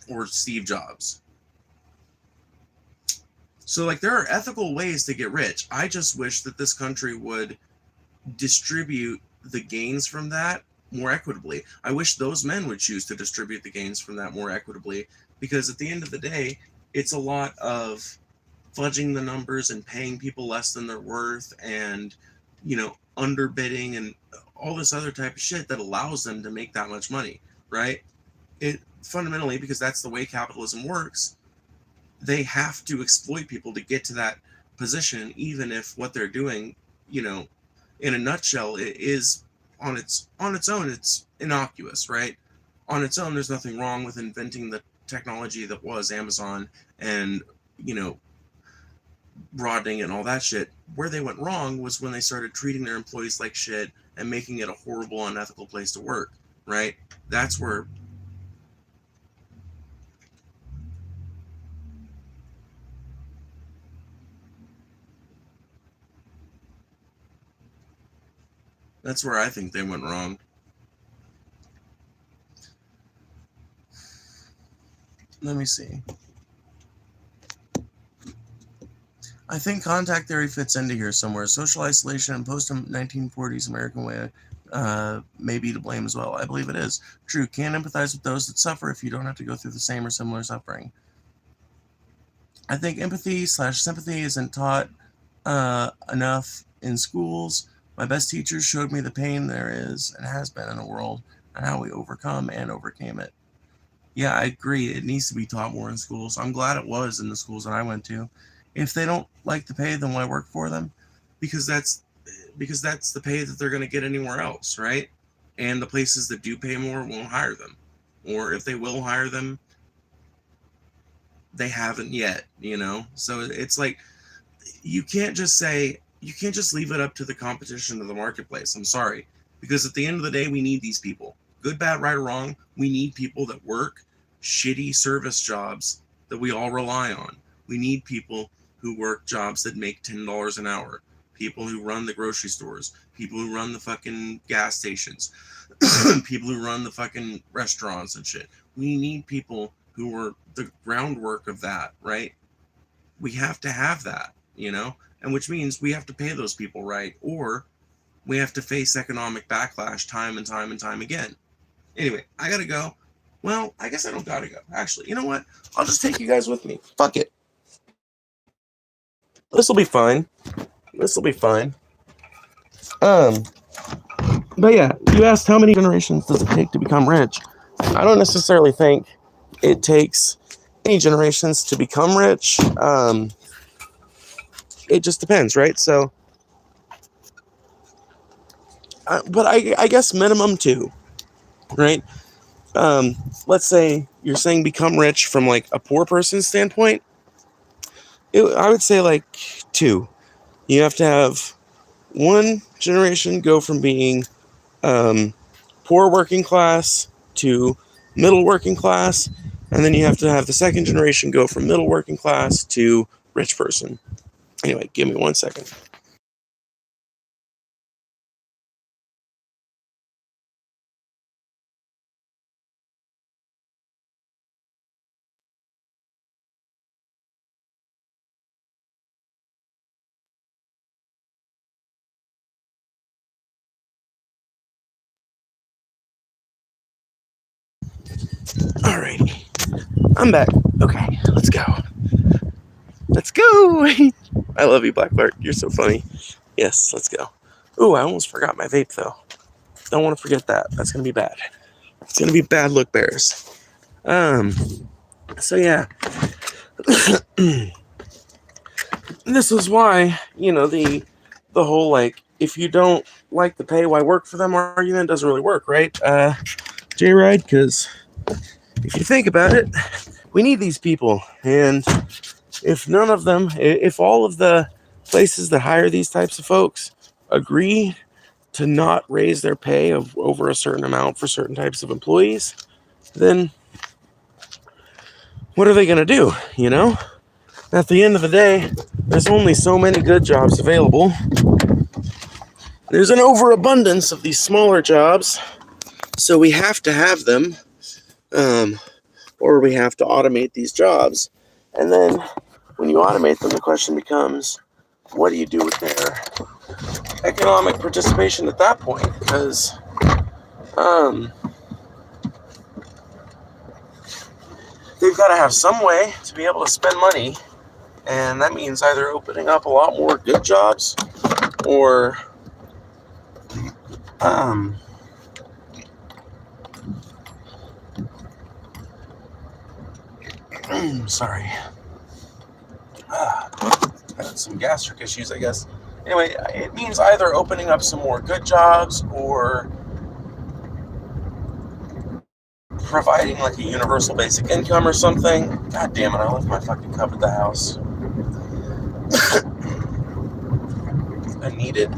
Or Steve Jobs. So, like, there are ethical ways to get rich. I just wish that this country would distribute the gains from that more equitably. I wish those men would choose to distribute the gains from that more equitably, because at the end of the day, it's a lot of fudging the numbers and paying people less than they're worth, and, you know, underbidding and all this other type of shit that allows them to make that much money, right? It fundamentally, because that's the way capitalism works, they have to exploit people to get to that position, even if what they're doing, you know, in a nutshell, it is on its own, it's innocuous, right? On its own, there's nothing wrong with inventing the technology that was Amazon and, you know, broadening it and all that shit. Where they went wrong was when they started treating their employees like shit and making it a horrible, unethical place to work, right? That's where I think they went wrong. Let me see. I think contact theory fits into here somewhere. Social isolation and post-1940s American way may be to blame as well. I believe it is. True, can't empathize with those that suffer if you don't have to go through the same or similar suffering. I think empathy/sympathy isn't taught enough in schools. My best teachers showed me the pain there is and has been in the world and how we overcome and overcame it. Yeah, I agree. It needs to be taught more in schools. I'm glad it was in the schools that I went to. If they don't like the pay, then why work for them? Because that's the pay that they're going to get anywhere else, right? And the places that do pay more won't hire them. Or if they will hire them, they haven't yet, So it's like you can't just leave it up to the competition of the marketplace. I'm sorry. Because at the end of the day, we need these people. Good, bad, right, or wrong, we need people that work shitty service jobs that we all rely on. We need people who work jobs that make $10 an hour. People who run the grocery stores. People who run the fucking gas stations. People who run the fucking restaurants and shit. We need people who are the groundwork of that, right? We have to have that, and which means we have to pay those people right, or we have to face economic backlash time and time and time again. Anyway, I gotta go. Well, I guess I don't gotta go. Actually, you know what? I'll just take you guys with me. Fuck it. This will be fine. But yeah, you asked how many generations does it take to become rich? I don't necessarily think it takes any generations to become rich. It just depends, right? So, but I guess minimum 2, right? Let's say you're saying become rich from like a poor person's standpoint. I would say like 2. You have to have one generation go from being poor working class to middle working class, and then you have to have the second generation go from middle working class to rich person. Anyway, give me 1 second. Alrighty, I'm back. Okay, let's go. I love you, Black Bart. You're so funny. Yes, let's go. Ooh, I almost forgot my vape, though. Don't want to forget that. That's going to be bad. It's going to be bad look bears. So yeah. This is why, the whole, like, if you don't like the pay, why work for them argument doesn't really work, right? J-Ride, because if you think about it, we need these people. And if none of them, if all of the places that hire these types of folks agree to not raise their pay of over a certain amount for certain types of employees, then what are they going to do, At the end of the day, there's only so many good jobs available. There's an overabundance of these smaller jobs, so we have to have them, or we have to automate these jobs. And then when you automate them, the question becomes, what do you do with their economic participation at that point? Because they've got to have some way to be able to spend money, and that means either opening up a lot more good jobs or sorry, had some gastric issues, I guess. Anyway, it means either opening up some more good jobs or providing like a universal basic income or something. God damn it, I left my fucking cup at the house. I need it.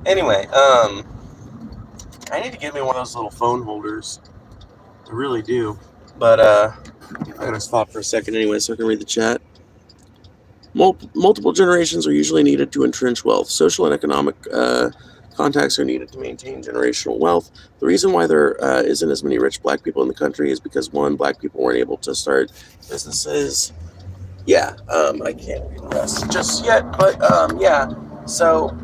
Anyway, I need to get me one of those little phone holders. I really do. But I'm going to stop for a second anyway so I can read the chat. Multiple generations are usually needed to entrench wealth. Social and economic contacts are needed to maintain generational wealth. The reason why there isn't as many rich black people in the country is because, one, black people weren't able to start businesses. Yeah, I can't read the rest just yet, but yeah. So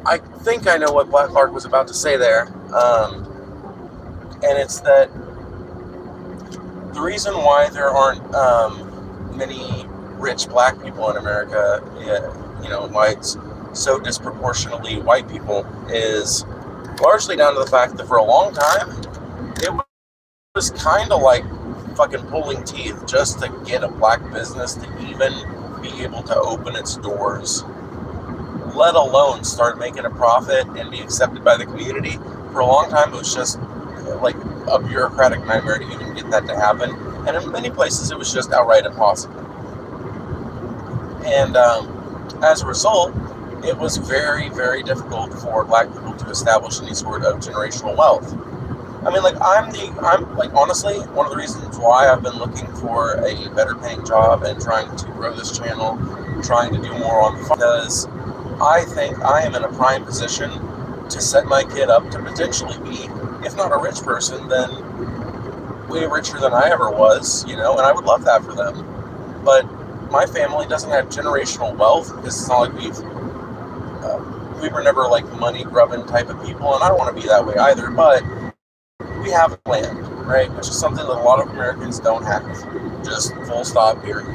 I think I know what Black Clark was about to say there, and it's that the reason why there aren't many rich black people in America, why it's so disproportionately white people, is largely down to the fact that for a long time, it was kind of like fucking pulling teeth just to get a black business to even be able to open its doors, let alone start making a profit and be accepted by the community. For a long time, it was just like a bureaucratic nightmare to even get that to happen. And in many places, it was just outright impossible. And as a result, it was very, very difficult for black people to establish any sort of generational wealth. I mean, like, I'm like, honestly, one of the reasons why I've been looking for a better paying job and trying to grow this channel, trying to do more on the farm, because I think I am in a prime position to set my kid up to potentially be, if not a rich person, then way richer than I ever was, and I would love that for them. But my family doesn't have generational wealth, because it's not like we were never like money grubbing type of people, and I don't want to be that way either, but we have land, right? Which is something that a lot of Americans don't have. Just full stop, period.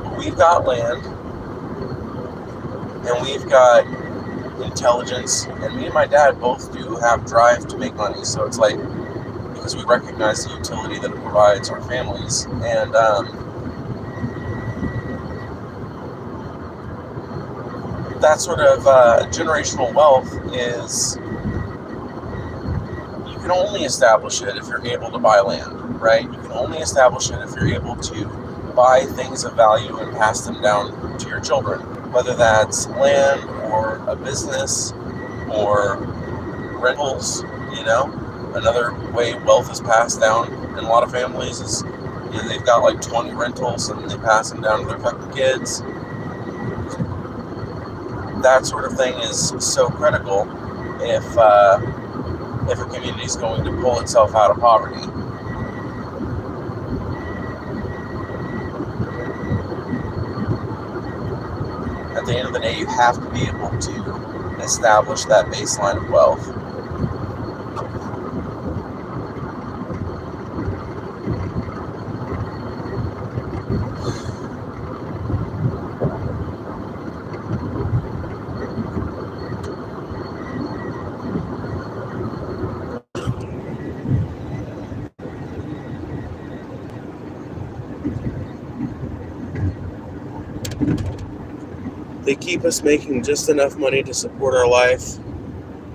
But we've got land, and we've got intelligence, and me and my dad both do have drive to make money. So it's like, because we recognize the utility that it provides our families, and that sort of generational wealth is, you can only establish it if you're able to buy land, right? You can only establish it if you're able to buy things of value and pass them down to your children, whether that's land or a business or rentals. Another way wealth is passed down in a lot of families is, they've got like 20 rentals and they pass them down to their fucking kids. That sort of thing is so critical if a community is going to pull itself out of poverty. At the end of the day, you have to be able to establish that baseline of wealth. They keep us making just enough money to support our life,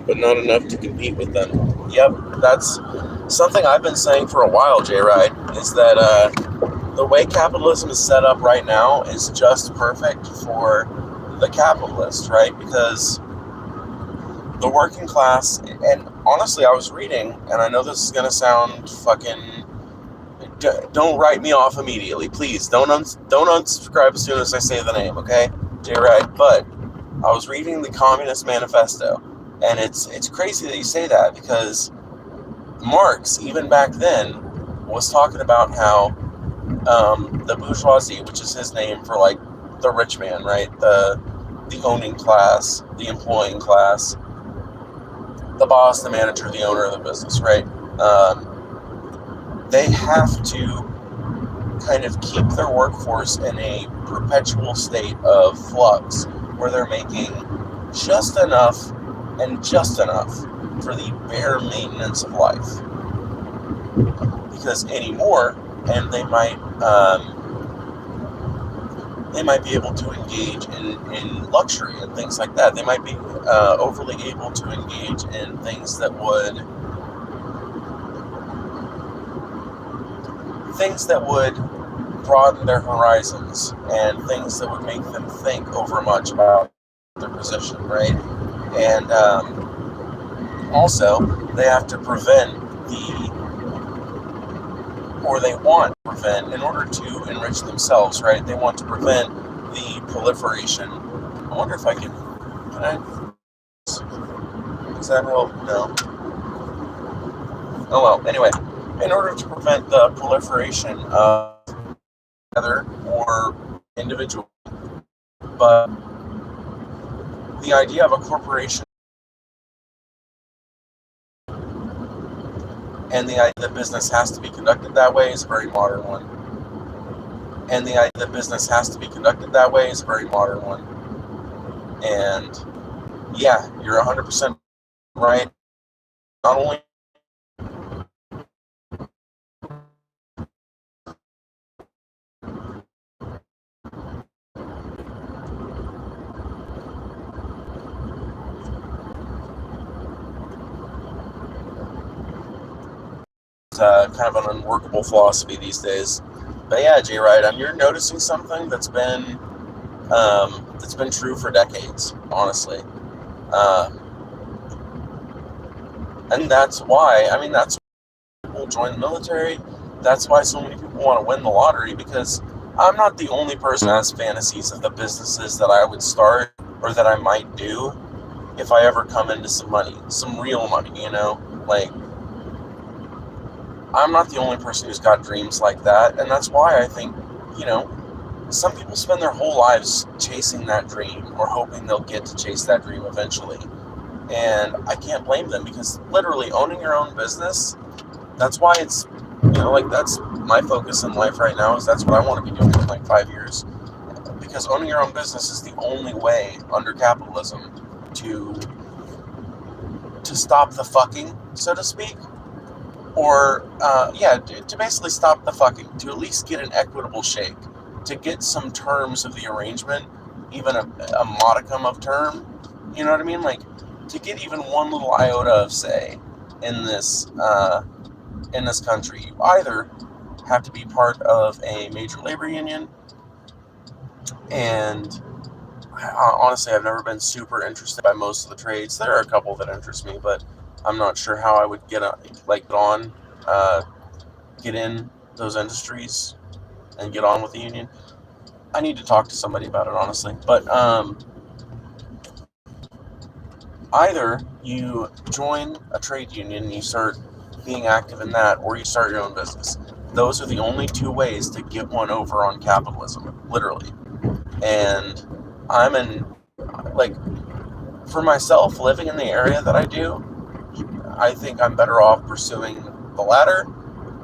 but not enough to compete with them. Yep, that's something I've been saying for a while, J-Ride, is that the way capitalism is set up right now is just perfect for the capitalist, right? Because the working class, and honestly, I was reading, and I know this is going to sound fucking... Don't write me off immediately, please. Don't unsubscribe as soon as I say the name, okay? J-Ride. But I was reading the Communist Manifesto, and it's crazy that you say that, because Marx, even back then, was talking about how the bourgeoisie, which is his name for like the rich man, right? The owning class, the employing class, the boss, the manager, the owner of the business, right? They have to kind of keep their workforce in a perpetual state of flux, where they're making just enough and just enough for the bare maintenance of life. Because anymore, and they might be able to engage in luxury and things like that. They might be overly able to engage in things that would broaden their horizons, and things that would make them think over much about their position, right? And also, they have to prevent they want to prevent, in order to enrich themselves, right? They want to prevent the proliferation. I wonder if can I, does that help? No. Oh well, anyway, in order to prevent the proliferation of other or individual, but the idea of a corporation and the idea that business has to be conducted that way is a very modern one. And the idea that business has to be conducted that way is a very modern one. And yeah, you're 100% right. not only kind of an unworkable philosophy these days. But yeah, Jay Wright, you're noticing something that's been true for decades, honestly. And that's why, that's why people join the military. That's why so many people want to win the lottery, because I'm not the only person who has fantasies of the businesses that I would start or that I might do if I ever come into some money, some real money, like, I'm not the only person who's got dreams like that. And that's why I think, some people spend their whole lives chasing that dream or hoping they'll get to chase that dream eventually. And I can't blame them, because literally owning your own business, that's why it's, that's my focus in life right now, is that's what I want to be doing in like 5 years. Because owning your own business is the only way under capitalism to stop the fucking, so to speak. Or, to basically stop the fucking, to at least get an equitable shake, to get some terms of the arrangement, even a modicum of term, you know what I mean? Like, to get even one little iota of say in this country, you either have to be part of a major labor union, and honestly, I've never been super interested by most of the trades. There are a couple that interest me, but I'm not sure how I would get in those industries and get on with the union. I need to talk to somebody about it, honestly. But either you join a trade union and you start being active in that, or you start your own business. Those are the only two ways to get one over on capitalism, literally. And for myself, living in the area that I do, I think I'm better off pursuing the latter,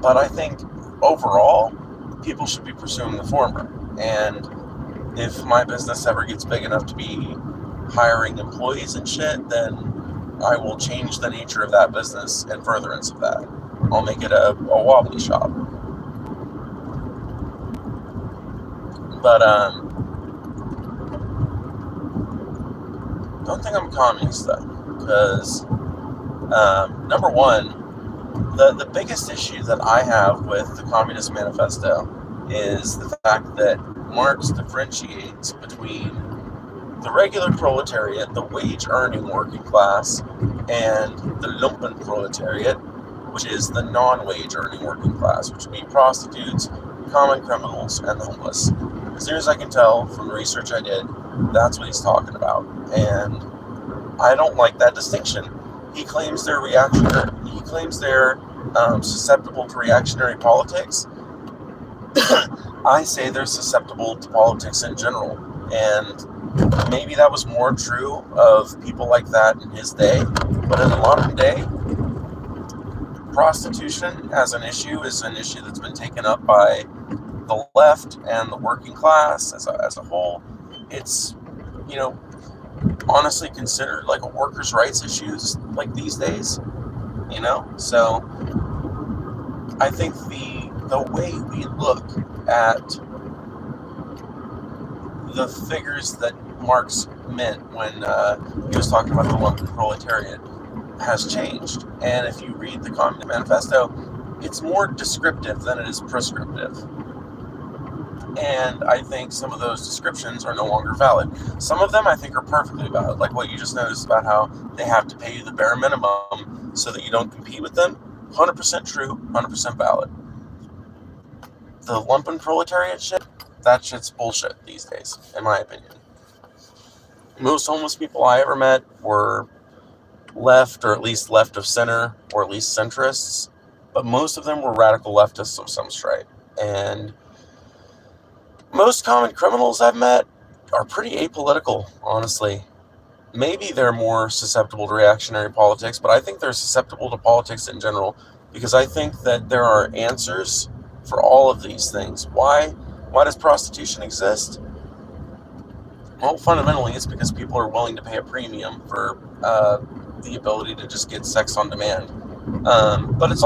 but I think overall, people should be pursuing the former. And if my business ever gets big enough to be hiring employees and shit, then I will change the nature of that business in furtherance of that. I'll make it a wobbly shop. But don't think I'm a communist though, because number one, the biggest issue that I have with the Communist Manifesto is the fact that Marx differentiates between the regular proletariat, the wage-earning working class, and the lumpenproletariat, which is the non-wage-earning working class, which would be prostitutes, common criminals, and the homeless. As near as I can tell from the research I did, that's what he's talking about. And I don't like that distinction. He claims they're reactionary. He claims they're susceptible to reactionary politics. I say they're susceptible to politics in general. And maybe that was more true of people like that in his day. But in the modern day, prostitution as an issue is an issue that's been taken up by the left and the working class as a whole. It's, honestly considered like a workers' rights issues like these days, So I think the way we look at the figures that Marx meant when he was talking about the lumpenproletariat has changed. And if you read the Communist Manifesto, it's more descriptive than it is prescriptive. And I think some of those descriptions are no longer valid. Some of them I think are perfectly valid, like what you just noticed about how they have to pay you the bare minimum so that you don't compete with them. 100% true, 100% valid. The lumpenproletariat shit, that shit's bullshit these days, in my opinion. Most homeless people I ever met were left, or at least left of center, or at least centrists, but most of them were radical leftists of some stripe. And most common criminals I've met are pretty apolitical, honestly. Maybe they're more susceptible to reactionary politics, but I think they're susceptible to politics in general, because I think that there are answers for all of these things. Why does prostitution exist? Well, fundamentally, it's because people are willing to pay a premium for the ability to just get sex on demand. But it's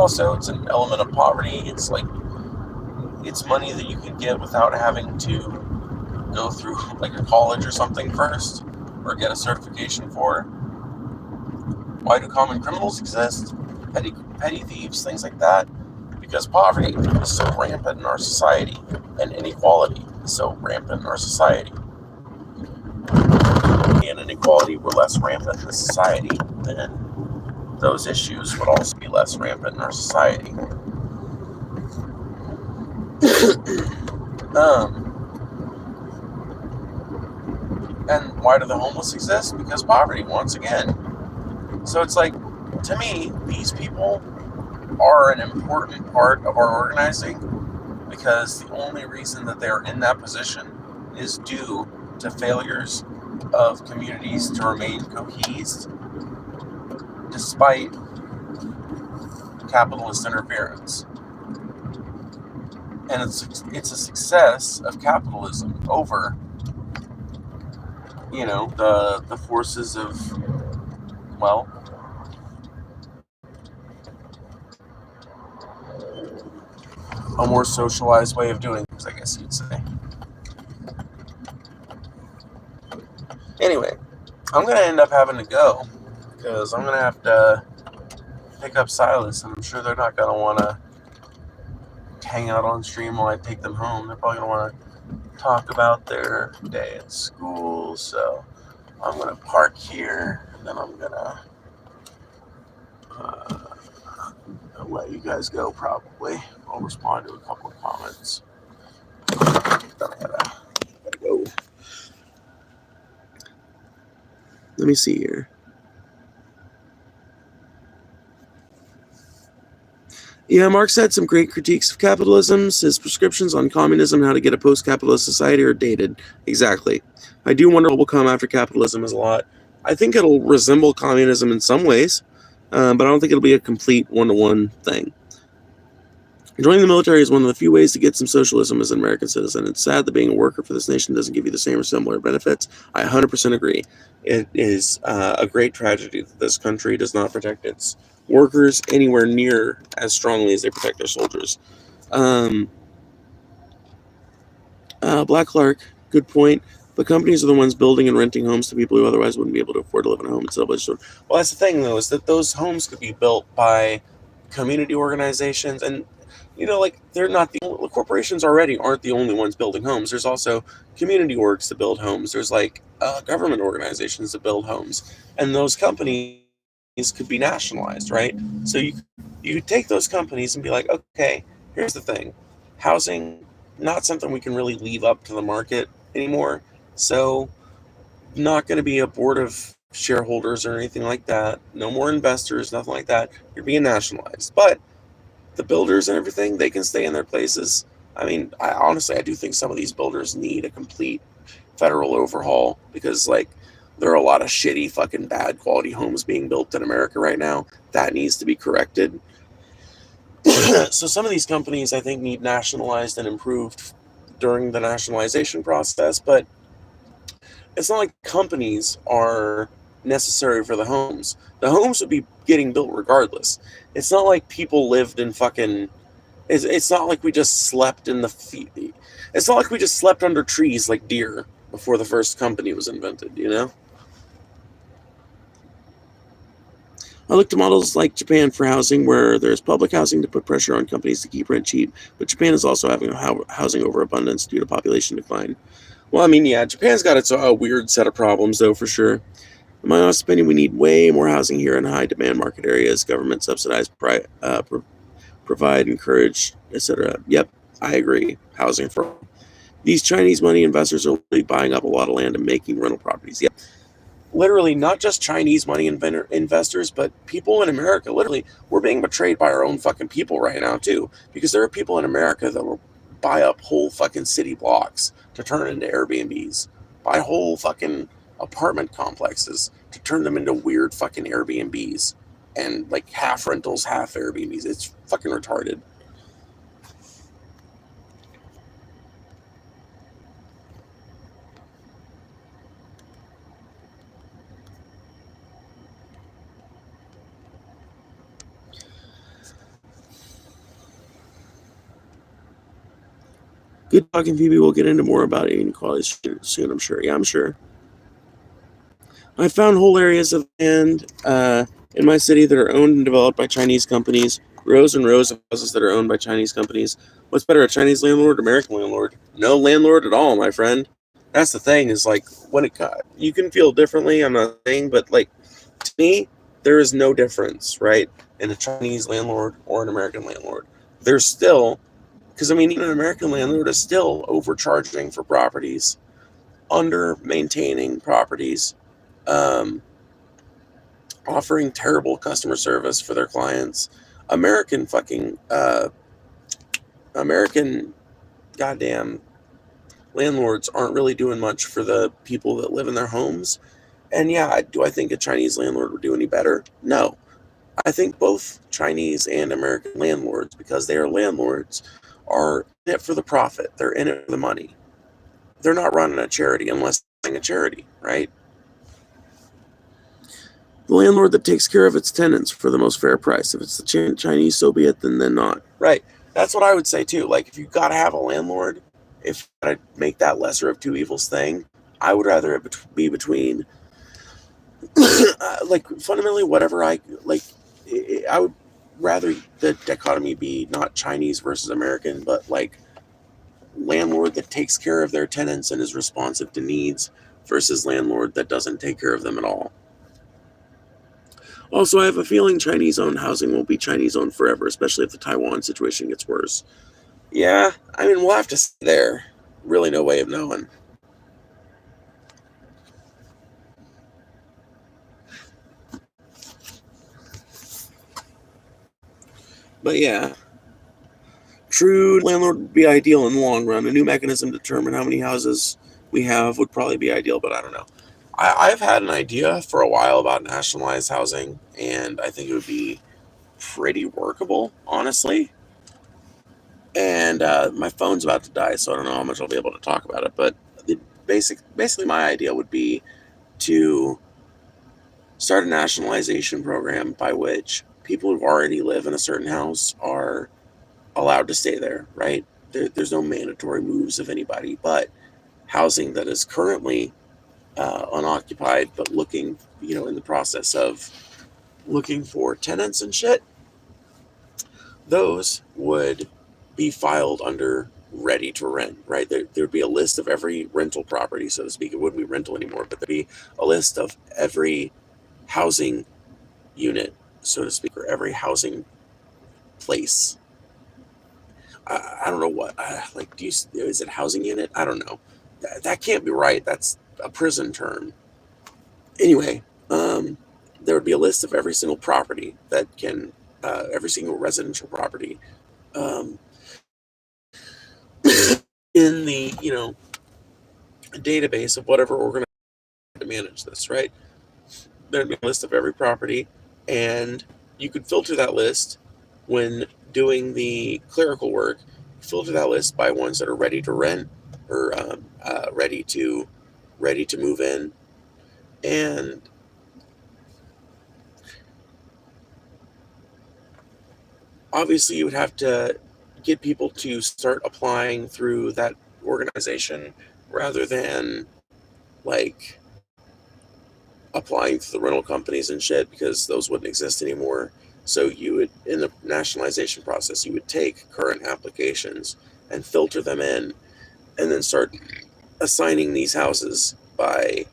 an element of poverty. It's like, it's money that you can get without having to go through like a college or something first, or get a certification for. Why do common criminals exist? Petty thieves, things like that. Because poverty is so rampant in our society, and inequality is so rampant in our society. And inequality were less rampant in the society, then those issues would also be less rampant in our society. And why do the homeless exist? Because poverty, once again. So it's like, to me, these people are an important part of our organizing, because the only reason that they're in that position is due to failures of communities to remain cohesed despite capitalist interference. And it's a success of capitalism over, the forces of, well, a more socialized way of doing things, I guess you'd say. Anyway, I'm going to end up having to go, because I'm going to have to pick up Silas, and I'm sure they're not going to want to hang out on stream while I take them home. They're probably going to want to talk about their day at school, so I'm going to park here, and then I'm going to let you guys go, probably. I'll respond to a couple of comments. Then I gotta go. Let me see here. Yeah, Marx had some great critiques of capitalism. His prescriptions on communism and how to get a post-capitalist society are dated. Exactly. I do wonder what will come after capitalism is a lot. I think it'll resemble communism in some ways, but I don't think it'll be a complete one-to-one thing. Joining the military is one of the few ways to get some socialism as an American citizen. It's sad that being a worker for this nation doesn't give you the same or similar benefits. I 100% agree. It is a great tragedy that this country does not protect its workers anywhere near as strongly as they protect their soldiers. Black Clark, good point. But companies are the ones building and renting homes to people who otherwise wouldn't be able to afford to live in a home. Well, that's the thing, though, is that those homes could be built by community organizations, and they're not the only, corporations already aren't the only ones building homes. There's also community orgs that build homes. There's government organizations that build homes, and those companies could be nationalized, right? So you take those companies and be like, okay, here's the thing, housing, not something we can really leave up to the market anymore. So not going to be a board of shareholders or anything like that. No more investors, nothing like that. You're being nationalized, but the builders and everything, they can stay in their places. I mean, I do think some of these builders need a complete federal overhaul, because there are a lot of shitty fucking bad quality homes being built in America right now. That needs to be corrected. So some of these companies, I think, need nationalized and improved during the nationalization process, but it's not like companies are necessary for the homes. The homes would be getting built regardless. It's not like people lived in fucking... It's not like we just slept in the... It's not like we just slept under trees like deer before the first company was invented, I look to models like Japan for housing, where there's public housing to put pressure on companies to keep rent cheap, but Japan is also having a housing overabundance due to population decline. Well, I mean, yeah, Japan's got its weird set of problems, though, for sure. In my honest opinion, we need way more housing here in high-demand market areas, government subsidized, provide, encourage, etc. Yep, I agree. Housing for all. These Chinese money investors are really buying up a lot of land and making rental properties. Yep. Literally, not just Chinese money investors, but people in America. Literally, we're being betrayed by our own fucking people right now, too. Because there are people in America that will buy up whole fucking city blocks to turn into Airbnbs. Buy whole fucking apartment complexes to turn them into weird fucking Airbnbs. And half rentals, half Airbnbs. It's fucking retarded. Good talking, Phoebe. We'll get into more about inequality soon, I'm sure. Yeah, I'm sure. I found whole areas of land in my city that are owned and developed by Chinese companies. Rows and rows of houses that are owned by Chinese companies. What's better, a Chinese landlord or American landlord? No landlord at all, my friend. That's the thing, is like, when it you can feel differently, I'm not saying, but like, to me, there is no difference, right, in a Chinese landlord or an American landlord. There's still, because I mean, even an American landlord is still overcharging for properties, under maintaining properties, um, offering terrible customer service for their clients. American goddamn landlords aren't really doing much for the people that live in their homes. And yeah, do I think a Chinese landlord would do any better? No. I think both Chinese and American landlords, because they are landlords, are in it for the profit. They're in it for the money. They're not running a charity unless they're running a charity, right? The landlord that takes care of its tenants for the most fair price. If it's the Chinese, so be it, then not. Right. That's what I would say too. Like, if you got to have a landlord, if you got to make that lesser of two evils thing, I would rather it be between, like, fundamentally, whatever I like. I would rather the dichotomy be not Chinese versus American, but like landlord that takes care of their tenants and is responsive to needs versus landlord that doesn't take care of them at all. Also, I have a feeling Chinese-owned housing won't be Chinese-owned forever, especially if the Taiwan situation gets worse. Yeah, I mean, we'll have to see there. Really no way of knowing. But yeah, true landlord would be ideal in the long run. A new mechanism to determine how many houses we have would probably be ideal, but I don't know. I've had an idea for a while about nationalized housing, and I think it would be pretty workable, honestly. And my phone's about to die, so I don't know how much I'll be able to talk about it. But basically, my idea would be to start a nationalization program by which people who already live in a certain house are allowed to stay there, right? There's no mandatory moves of anybody, but housing that is currently unoccupied, but looking, in the process of looking for tenants and shit, those would be filed under ready to rent, right? There'd be a list of every rental property, so to speak. It wouldn't be rental anymore, but there'd be a list of every housing unit, so to speak, or every housing place. I don't know what, is it housing unit? I don't know. That can't be right. That's a prison term. Anyway, there would be a list of every single property that can, every single residential property, um, in the, database of whatever organization to manage this, right? There'd be a list of every property, and you could filter that list when doing the clerical work. Filter that list by ones that are ready to rent or ready to move in, and obviously you would have to get people to start applying through that organization rather than like applying to the rental companies and shit, because those wouldn't exist anymore. So you would, in the nationalization process, you would take current applications and filter them in, and then start assigning these houses by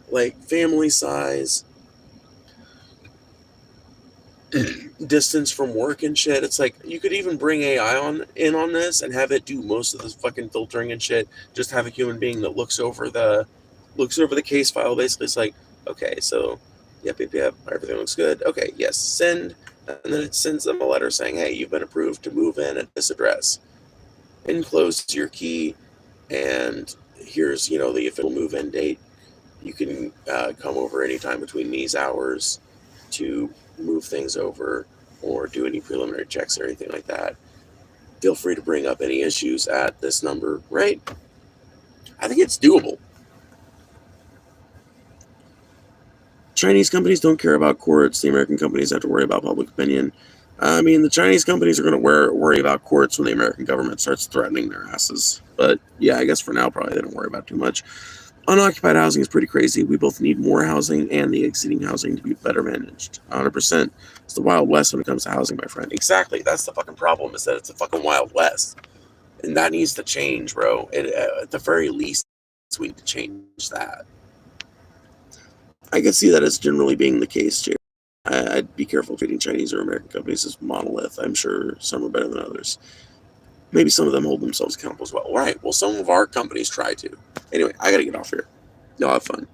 like family size, distance from work and shit. It's like you could even bring AI on this and have it do most of the fucking filtering and shit. Just have a human being that looks over the case file. Basically, it's like, okay, so yep, everything looks good. Okay, yes, send, and then it sends them a letter saying, hey, you've been approved to move in at this address. Enclose your key, and here's the official move-in date. You can come over anytime between these hours to move things over or do any preliminary checks or anything like that. Feel free to bring up any issues at this number, right? I think it's doable. Chinese companies don't care about courts. The American companies have to worry about public opinion. I mean, the Chinese companies are going to worry about courts when the American government starts threatening their asses. But yeah, I guess for now, probably they don't worry about too much. Unoccupied housing is pretty crazy. We both need more housing and the existing housing to be better managed. 100%. It's the Wild West when it comes to housing, my friend. Exactly. That's the fucking problem, is that it's the fucking Wild West. And that needs to change, bro. At the very least, we need to change that. I can see that as generally being the case, Jay. I'd be careful treating Chinese or American companies as monolith. I'm sure some are better than others. Maybe some of them hold themselves accountable as well. All right, well, some of our companies try to. Anyway, I gotta get off here. Y'all have fun.